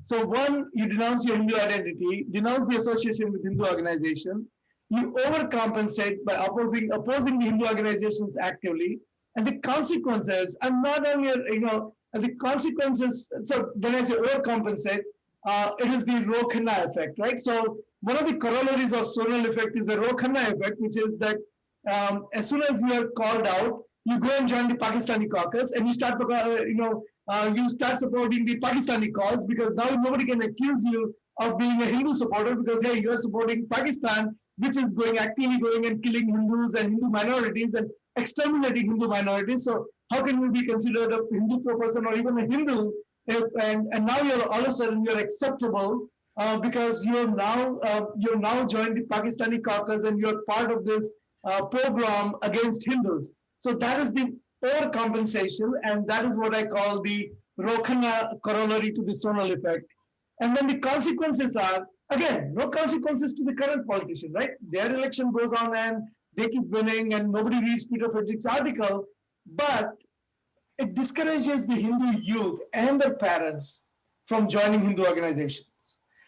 B: so one, you denounce your Hindu identity, denounce the association with Hindu organization. You overcompensate by opposing the Hindu organizations actively. And the consequences are not only, the consequences. So when I say overcompensate, it is the Ro Khanna effect, right? So one of the corollaries of zonal effect is the Ro-Khanna effect, which is that as soon as you are called out, you go and join the Pakistani caucus, and you start, you start supporting the Pakistani cause, because now nobody can accuse you of being a Hindu supporter, because hey, you are supporting Pakistan, which is actively going and killing Hindus and Hindu minorities and exterminating Hindu minorities. So how can you be considered a Hindu person or even a Hindu? And now you're all of a sudden you're acceptable because you're now joined the Pakistani caucus and you're part of this pogrom against Hindus. So that is the overcompensation, and that is what I call the Ro-Khanna corollary to the zonal effect. And then the consequences are, again, no consequences to the current politician, right? Their election goes on and they keep winning and nobody reads Peter Frederick's article, but it discourages the Hindu youth and their parents from joining Hindu organizations.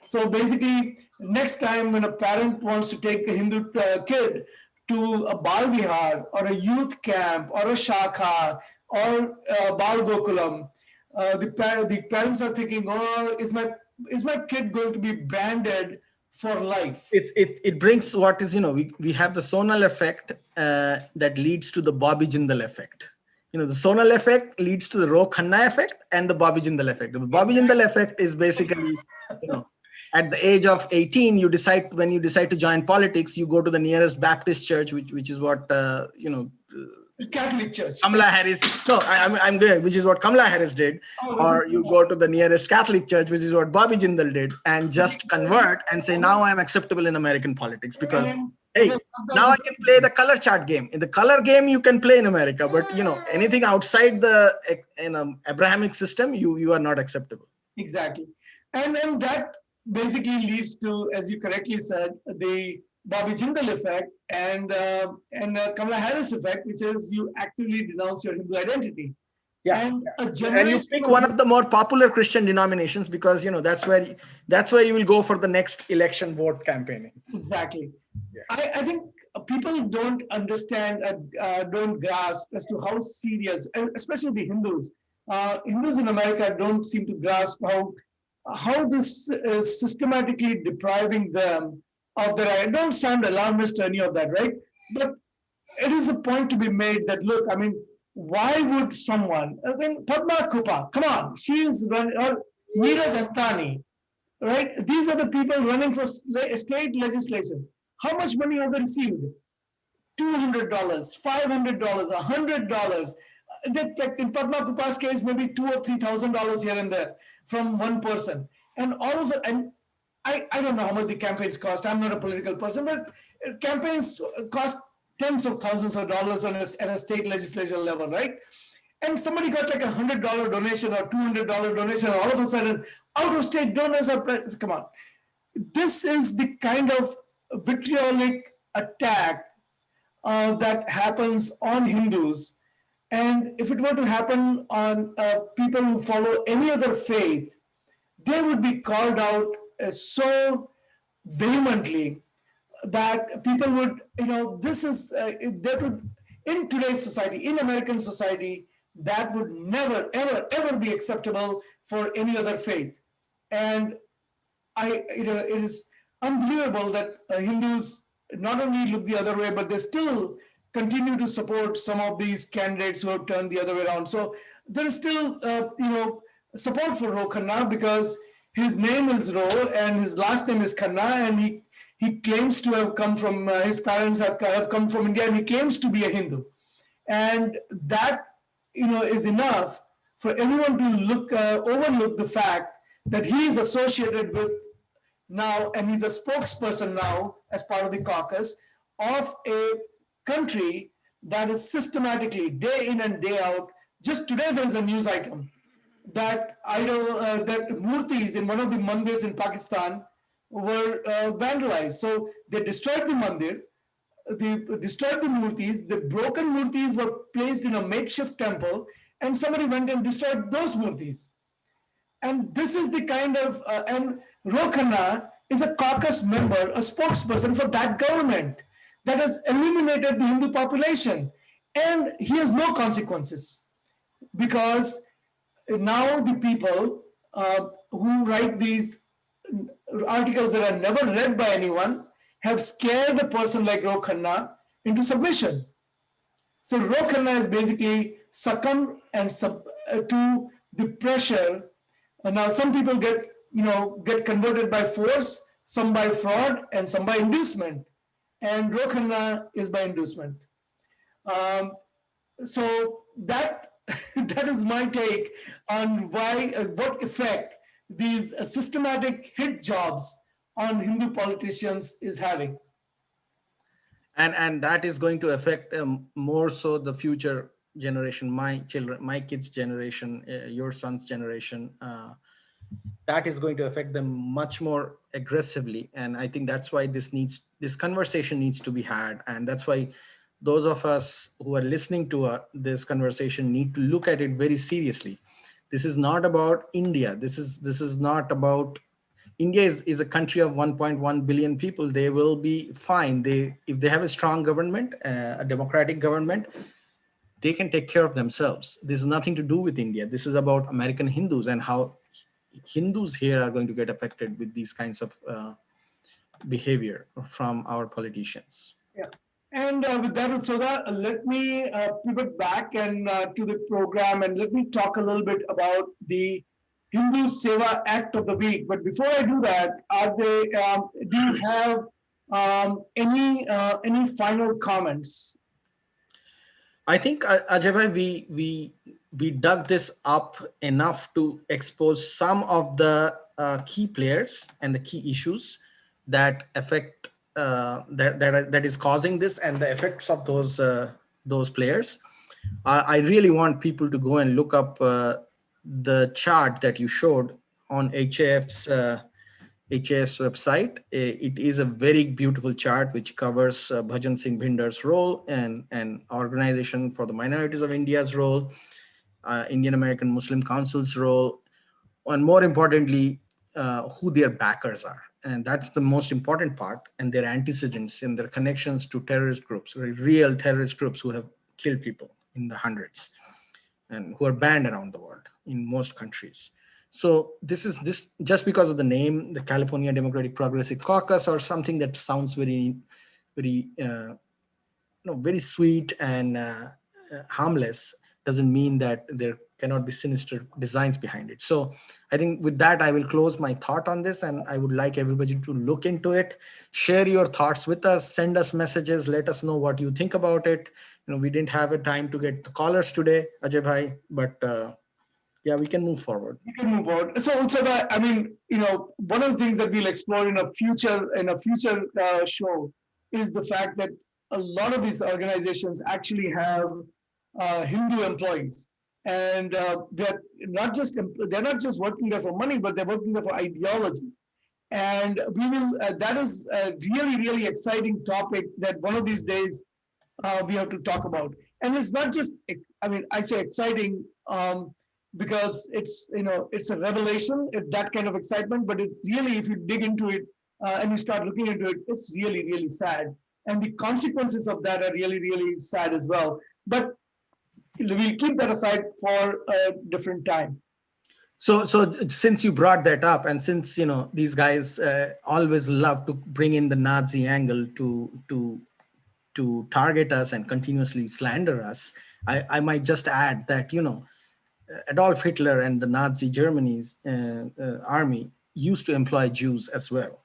B: So basically, next time when a parent wants to take a Hindu kid to a Bal Vihar or a youth camp or a Shakha or Bal Gokulam, the parents are thinking, oh, is my kid going to be branded for life?
C: It brings what is, we have the zonal effect that leads to the Bobby Jindal effect. The zonal effect leads to the Ro-Khanna effect and the Bobby Jindal effect. The Bobby Jindal effect is basically, at the age of 18, when you decide to join politics, you go to the nearest Baptist church, which is what,
B: Catholic Church.
C: Kamala Harris. No, I'm good, which is what Kamala Harris did. Or you go to the nearest Catholic church, which is what Bobby Jindal did, and just convert and say, now I'm acceptable in American politics because, hey, now I can play the color chart game. In the color game, you can play in America, but anything outside the Abrahamic system, you are not acceptable.
B: Exactly. And that basically leads to, as you correctly said, the Bobby Jindal effect and Kamala Harris effect, which is you actively denounce your Hindu identity.
C: Yeah, and you pick one of the more popular Christian denominations because that's where you will go for the next election vote campaigning.
B: Exactly. Yeah. I think people don't understand, don't grasp as to how serious, especially the Hindus. Hindus in America don't seem to grasp how this is systematically depriving them of their. I don't sound alarmist or any of that, right? But it is a point to be made that look, I mean, why would someone? I mean, Padma Kupa, come on, she is running, or Neeraj Antani, right? These are the people running for state legislation. How much money have they received? $200, $500, $100. Like in Padma Kupa's case, maybe $2,000 or $3,000 here and there from one person, and all of it. And I don't know how much the campaigns cost. I'm not a political person, but campaigns cost tens of thousands of dollars at a state legislature level, right? And somebody got like $100 donation or $200 donation, and all of a sudden, out of state donors are, come on. This is the kind of vitriolic attack that happens on Hindus. And if it were to happen on people who follow any other faith, they would be called out so vehemently that people would, this is, that would, in today's society, in American society, that would never, ever, ever be acceptable for any other faith. And it is unbelievable that Hindus not only look the other way, but they still continue to support some of these candidates who have turned the other way around. So there is still, support for Ro Khanna because his name is Ro and his last name is Khanna, and he claims to have come from, his parents have come from India, and he claims to be a Hindu. And that, is enough for everyone to overlook the fact that he is associated with now, and he's a spokesperson now as part of the caucus of a country that is systematically, day in and day out. Just today, there's a news item that that murtis in one of the mandirs in Pakistan were vandalized. So they destroyed the mandir, they destroyed the murtis, the broken murtis were placed in a makeshift temple, and somebody went and destroyed those murtis. And this is the kind of, and Ro Khanna is a caucus member, a spokesperson for that government that has eliminated the Hindu population. And he has no consequences because now the people who write these articles that are never read by anyone have scared a person like Ro Khanna into submission. So Ro Khanna has basically succumbed to the pressure. Now some people get converted by force, some by fraud, and some by inducement. And Ro Khanna is by inducement. Um, so that that is my take on what effect these systematic hit jobs on Hindu politicians is having.
C: And that is going to affect more so the future generation, my children, my kids generation, your son's generation. That is going to affect them much more aggressively, and I think that's why this conversation needs to be had, and that's why those of us who are listening to this conversation need to look at it very seriously. This is not about India. This is not about India. Is a country of 1.1 billion people. They will be fine. If they have a strong government, a democratic government, they can take care of themselves. This is nothing to do with India. This is about American Hindus and how Hindus here are going to get affected with these kinds of behavior from our politicians.
B: Yeah. And with that, Utsoda, let me pivot back and to the program, and let me talk a little bit about the Hindu Seva Act of the Week. But before I do that, do you have any final comments?
C: I think Ajay, we dug this up enough to expose some of the key players and the key issues that affect that is causing this, and the effects of those players. I really want people to go and look up the chart that you showed on HAF's website. It is a very beautiful chart which covers Bhajan Singh Bhindar's role and Organization for the Minorities of India's role, Indian American Muslim Council's role, and more importantly, who their backers are. And that's the most important part, and their antecedents and their connections to terrorist groups, real terrorist groups who have killed people in the hundreds and who are banned around the world in most countries. So this just because of the name, the California Democratic Progressive Caucus, or something that sounds very, very, very sweet and harmless, doesn't mean that there cannot be sinister designs behind it. So I think with that, I will close my thought on this, and I would like everybody to look into it, share your thoughts with us, send us messages, let us know what you think about it. We didn't have a time to get the callers today, Ajay Bhai, but yeah, we can move forward.
B: We can move on. So that, I mean, one of the things that we'll explore in a future show is the fact that a lot of these organizations actually have Hindu employees, and they're not just working there for money, but they're working there for ideology. And we will. That is a really, really exciting topic that one of these days we have to talk about. And it's not just. I mean, I say exciting. Because it's a revelation, that kind of excitement, but it's really, if you dig into it and you start looking into it, it's really, really sad. And the consequences of that are really, really sad as well. But we'll keep that aside for a different time.
C: So since you brought that up, and since these guys always love to bring in the Nazi angle to target us and continuously slander us, I might just add that Adolf Hitler and the Nazi Germany's army used to employ Jews as well.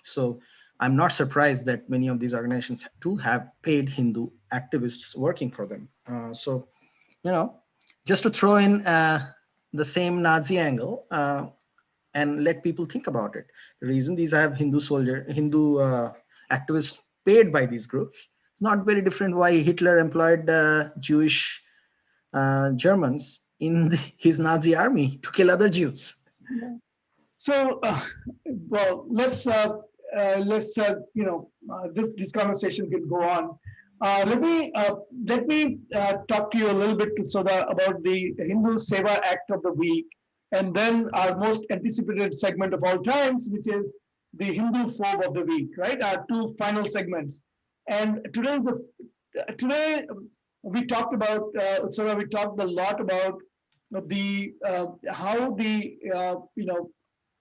C: So I'm not surprised that many of these organizations do have paid Hindu activists working for them. So, just to throw in the same Nazi angle and let people think about it. The reason these have Hindu activists paid by these groups, not very different why Hitler employed Jewish Germans in his Nazi army to kill other Jews.
B: So, well, let's this conversation can go on. Let me talk to you a little bit, Soda, about the Hindu Seva Act of the Week, and then our most anticipated segment of all times, which is the Hindu Phobe of the Week. Right, our two final segments. And today we talked about we talked a lot about the how the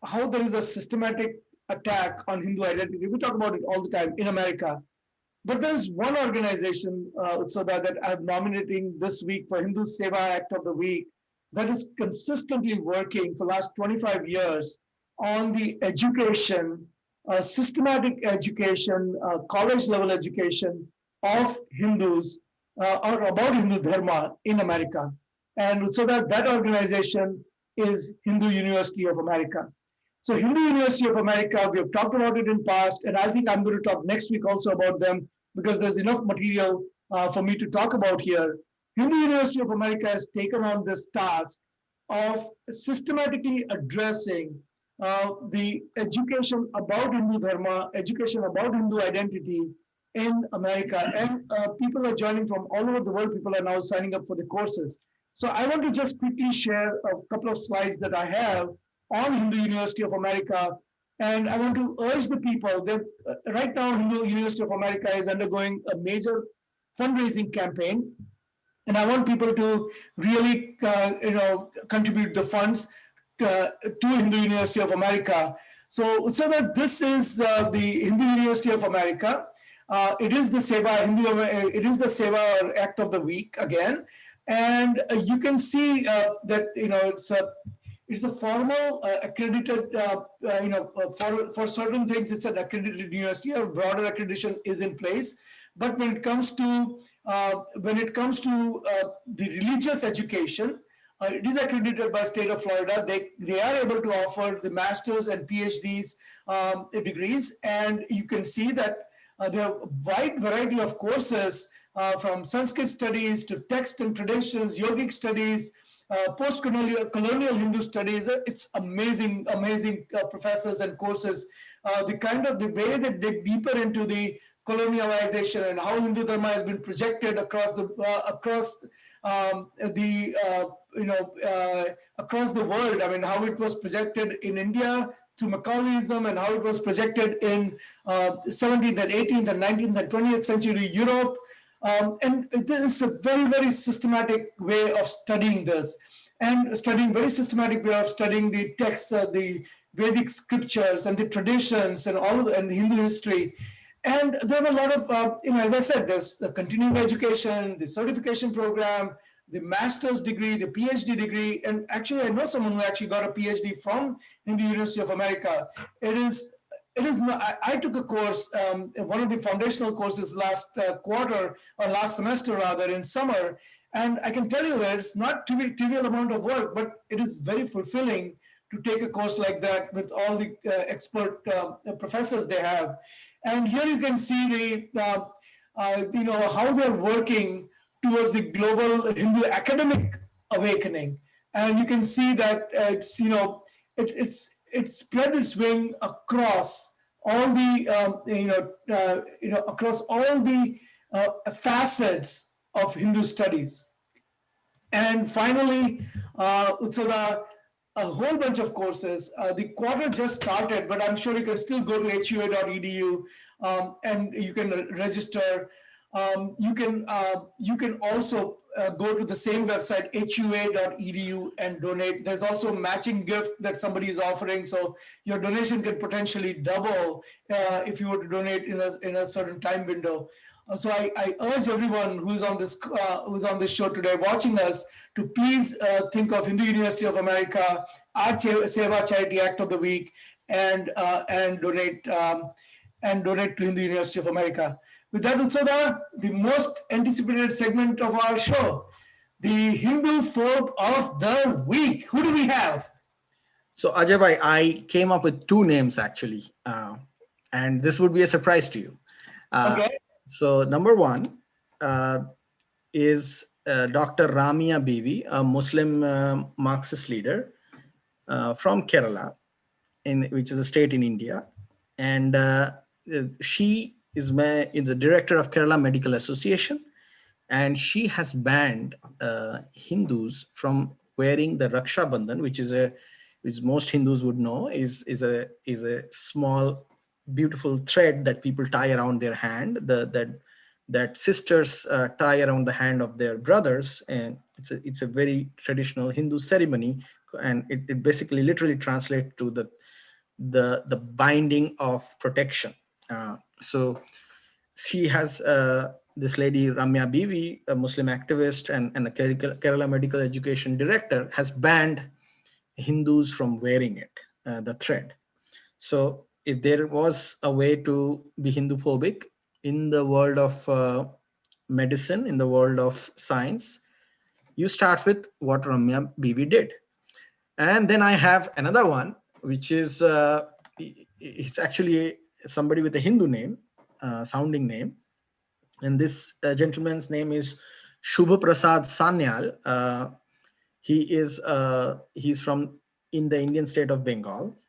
B: how there is a systematic attack on Hindu identity. We talk about it all the time in America. But there's one organization, that I'm nominating this week for Hindu Seva Act of the Week that is consistently working for the last 25 years on the education, systematic education, college level education of Hindus or about Hindu Dharma in America. And so that organization is Hindu University of America. So Hindu University of America, we have talked about it in past, and I think I'm going to talk next week also about them because there's enough material for me to talk about here. Hindu University of America has taken on this task of systematically addressing the education about Hindu Dharma, education about Hindu identity in America. And people are joining from all over the world. People are now signing up for the courses. So I want to just quickly share a couple of slides that I have on Hindu University of America. And I want to urge the people that right now Hindu University of America is undergoing a major fundraising campaign. And I want people to really, contribute the funds to Hindu University of America. So that this is the Hindu University of America. It is the Seva Act of the Week again. And you can see that, it's a formal accredited, for certain things, it's an accredited university. A broader accreditation is in place. But when it comes to the religious education, it is accredited by state of Florida. They are able to offer the masters and PhDs degrees, and you can see that there are a wide variety of courses from Sanskrit studies to text and traditions, yogic studies, post-colonial Hindu studies. It's amazing professors and courses. The way they dig deeper into the colonialization and how Hindu Dharma has been projected across the world. I mean, how it was projected in India to Macaulaism, and how it was projected in 17th and 18th and 19th and 20th century Europe. And this is a very, very systematic way of studying this, and very systematic way of studying the texts, the Vedic scriptures and the traditions and and the Hindu history. And there are a lot of, as I said, there's the continuing education, the certification program, the master's degree, the PhD degree. And actually, I know someone who actually got a PhD from the University of America. It is not, I took a course, one of the foundational courses last quarter, or last semester rather, in summer. And I can tell you that it's not a trivial amount of work, but it is very fulfilling to take a course like that with all the expert professors they have. And here you can see how they're working towards the global Hindu academic awakening. And you can see that it's spread its wing across all the across all the facets of Hindu studies. And finally, a whole bunch of courses. The quarter just started, but I'm sure you can still go to hua.edu and you can register. You can also go to the same website, hua.edu, and donate. There's also a matching gift that somebody is offering, so your donation can potentially double if you were to donate in a certain time window. So I urge everyone who's on this show today, watching us, to please think of Hindu University of America, our Seva Charity Act of the Week, and donate to Hindu University of America. With that, Utsada, the most anticipated segment of our show, the Hindu Phobe of the Week. Who do we have?
C: So Ajay bhai, I came up with two names actually, and this would be a surprise to you.
B: Okay.
C: So number one is Dr. Ramia Bibi, a Muslim Marxist leader from Kerala, which is a state in India. And she is the director of Kerala Medical Association. And she has banned Hindus from wearing the Raksha Bandhan, which most Hindus would know is a small, beautiful thread that people tie around their hand, that sisters tie around the hand of their brothers, and it's a very traditional Hindu ceremony and it basically literally translates to the binding of protection. So she has this lady Ramya Bivi, a Muslim activist and a Kerala Medical Education Director, has banned Hindus from wearing it, the thread. So if there was a way to be Hindu-phobic in the world of medicine, in the world of science, you start with what Ramya Bivi did. And then I have another one, which is it's actually somebody with a Hindu name, sounding name, and this gentleman's name is Shubha Prasad Sanyal. He's from in the Indian state of Bengal,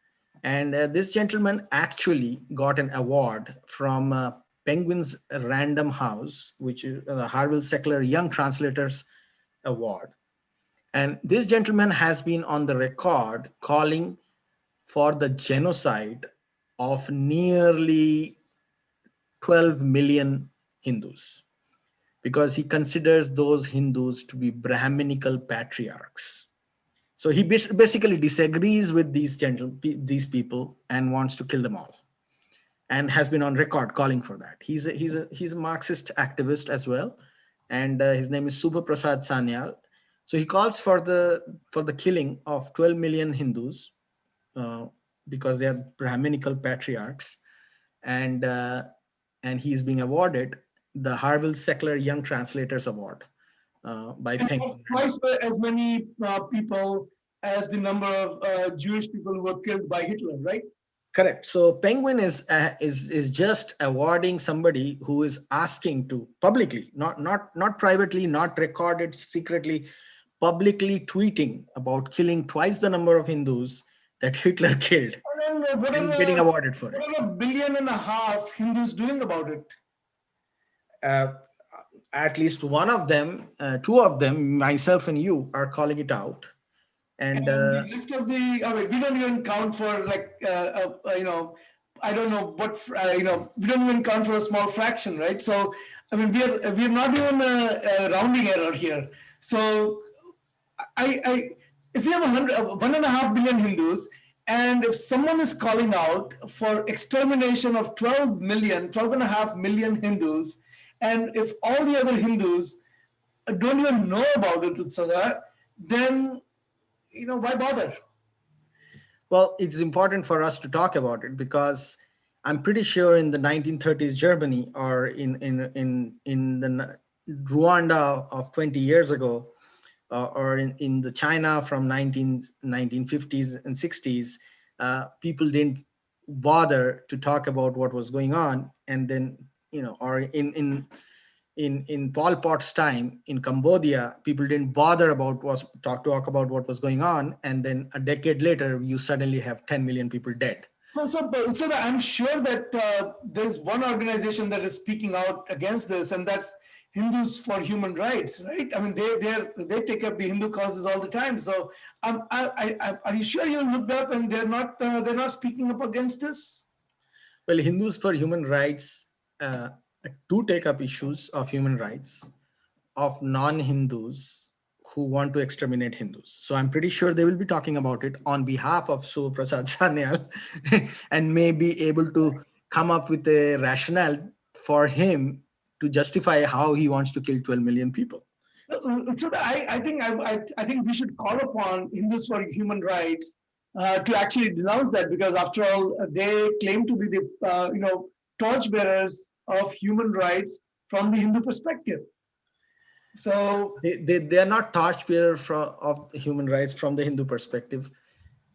C: and this gentleman actually got an award from Penguin's Random House, which is the Harville Seckler Young Translators Award. And this gentleman has been on the record calling for the genocide of nearly 12 million Hindus, because he considers those Hindus to be Brahminical patriarchs. So he basically disagrees with these people and wants to kill them all, and has been on record calling for that. He's a Marxist activist as well, and his name is Subha Prasad Sanyal. So he calls for the killing of 12 million Hindus uh, because they are Brahminical patriarchs, and he is being awarded the Harville Seckler Young Translators Award by
B: And that's
C: Penguin.
B: twice as many people as the number of Jewish people who were killed by Hitler, right?
C: Correct. So Penguin is just awarding somebody who is asking to publicly, not privately, not recorded secretly, publicly tweeting about killing twice the number of Hindus that Hitler killed,
B: And then
C: and getting awarded for it.
B: what are 1.5 billion Hindus doing about it?
C: Uh, at least one of them, two of them, myself and you, are calling it out. And
B: And the rest of the, I mean, we don't even count for like, I don't know what, we don't even count for a small fraction, right? So, I mean, we're not even a rounding error here. So, if you have 1.5 billion Hindus, and if someone is calling out for extermination of 12.5 million Hindus, and if all the other Hindus don't even know about it, Utsada, then why bother?
C: well, it's important for us to talk about it because I'm pretty sure in the 1930s Germany, or in the Rwanda of 20 years ago, or in the China from 1950s and 60s, people didn't bother to talk about what was going on. And then, or in Pol Pot's time in Cambodia, people didn't bother about talk about what was going on, and then a decade later, you suddenly have 10 million people dead.
B: So I'm sure that there's one organization that is speaking out against this, and that's Hindus for Human Rights, right? I mean, they take up the Hindu causes all the time. So, are you sure you looked up and they're not speaking up against this?
C: Well, Hindus for Human Rights do take up issues of human rights of non-Hindus who want to exterminate Hindus. So I'm pretty sure they will be talking about it on behalf of Subha Prasad Sanyal and may be able to come up with a rationale for him to justify how he wants to kill 12 million people.
B: So I think we should call upon Hindus for Human Rights to actually denounce that, because after all, they claim to be the torchbearers of human rights from the Hindu perspective. So
C: They are not torchbearer of human rights from the Hindu perspective.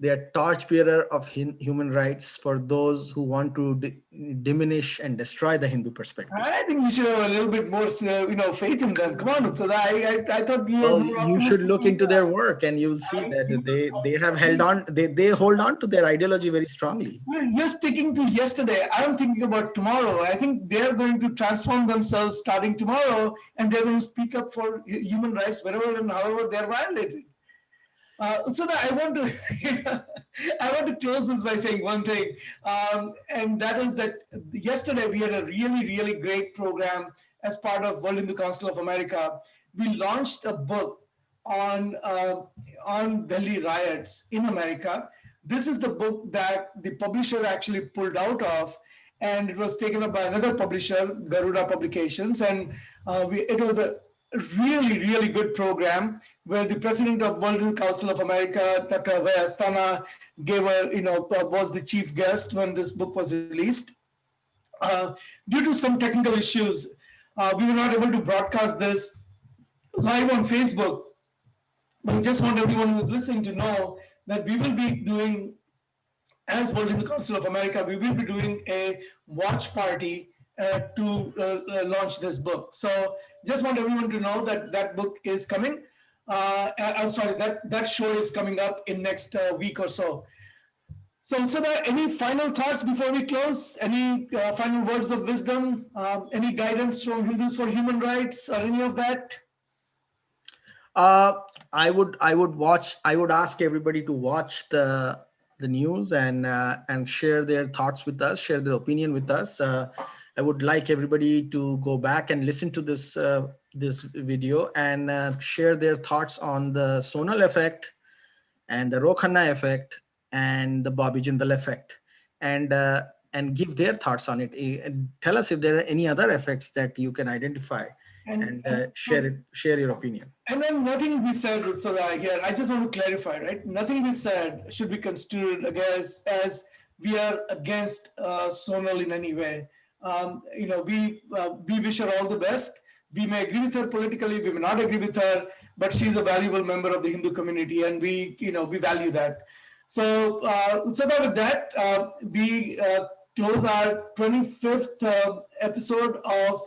C: They are torchbearer of human rights for those who want to diminish and destroy the Hindu perspective.
B: I think we should have a little bit more, faith in them. Come on, so I thought you were
C: Well,
B: more
C: you should
B: optimistic
C: look
B: than
C: into
B: that.
C: their work, and you'll see that they have held on. They hold on to their ideology very strongly.
B: You're sticking to yesterday. I'm thinking about tomorrow. I think they're going to transform themselves starting tomorrow, and they're going to speak up for human rights wherever and however they're violated. So that I want to, I want to close this by saying one thing, and that is that yesterday we had a really, really great program as part of World Hindu Council of America. We launched a book on Delhi riots in America. This is the book that the publisher actually pulled out of, and it was taken up by another publisher, Garuda Publications, and it was a really, really good program where the president of World Hindu Council of America, Dr. Abhay Astana, was the chief guest when this book was released. Due to some technical issues, we were not able to broadcast this live on Facebook. But I just want everyone who's listening to know that we will be doing, as World Hindu Council of America, we will be doing a watch party to launch this book. So just want everyone to know that that book is coming. I'm sorry, that show is coming up in next week or so. So, any final thoughts before we close? Any final words of wisdom? Any guidance from Hindus for Human Rights or any of that?
C: I would ask everybody to watch the news and share their thoughts with us, share their opinion with us. I would like everybody to go back and listen to this video and share their thoughts on the Sonal effect and the Rokhanna effect and the Bobby Jindal effect, and give their thoughts on it. And tell us if there are any other effects that you can identify, and share your opinion.
B: And then nothing we said, so that here, I just want to clarify, right? Nothing we said should be construed as we are against Sonal in any way. We wish her all the best. We may agree with her politically, we may not agree with her, but she's a valuable member of the Hindu community, and we value that. So, with that, we close our 25th episode of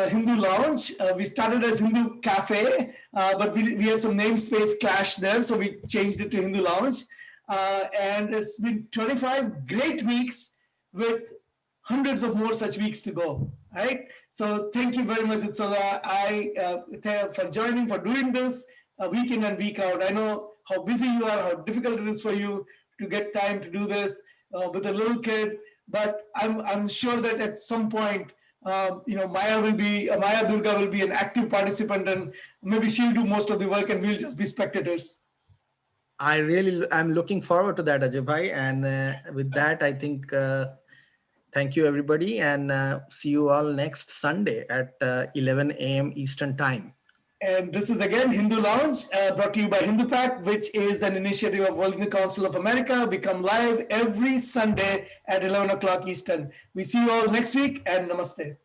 B: Hindu Lounge. We started as Hindu Cafe, but we had some namespace clash there, so we changed it to Hindu Lounge. And it's been 25 great weeks with hundreds of more such weeks to go. Right? So thank you very much, Utsav, for joining, for doing this week in and week out. I know how busy you are, how difficult it is for you to get time to do this with a little kid. But I'm sure that at some point, Maya Durga will be an active participant, and maybe she'll do most of the work, and we'll just be spectators.
C: I'm looking forward to that, Ajay Bhai. And with that, I think thank you, everybody, and see you all next Sunday at 11 a.m. Eastern Time.
B: And this is again Hindu Lounge, brought to you by HinduPack, which is an initiative of World Hindu Council of America. We come live every Sunday at 11 o'clock Eastern. We see you all next week, and namaste.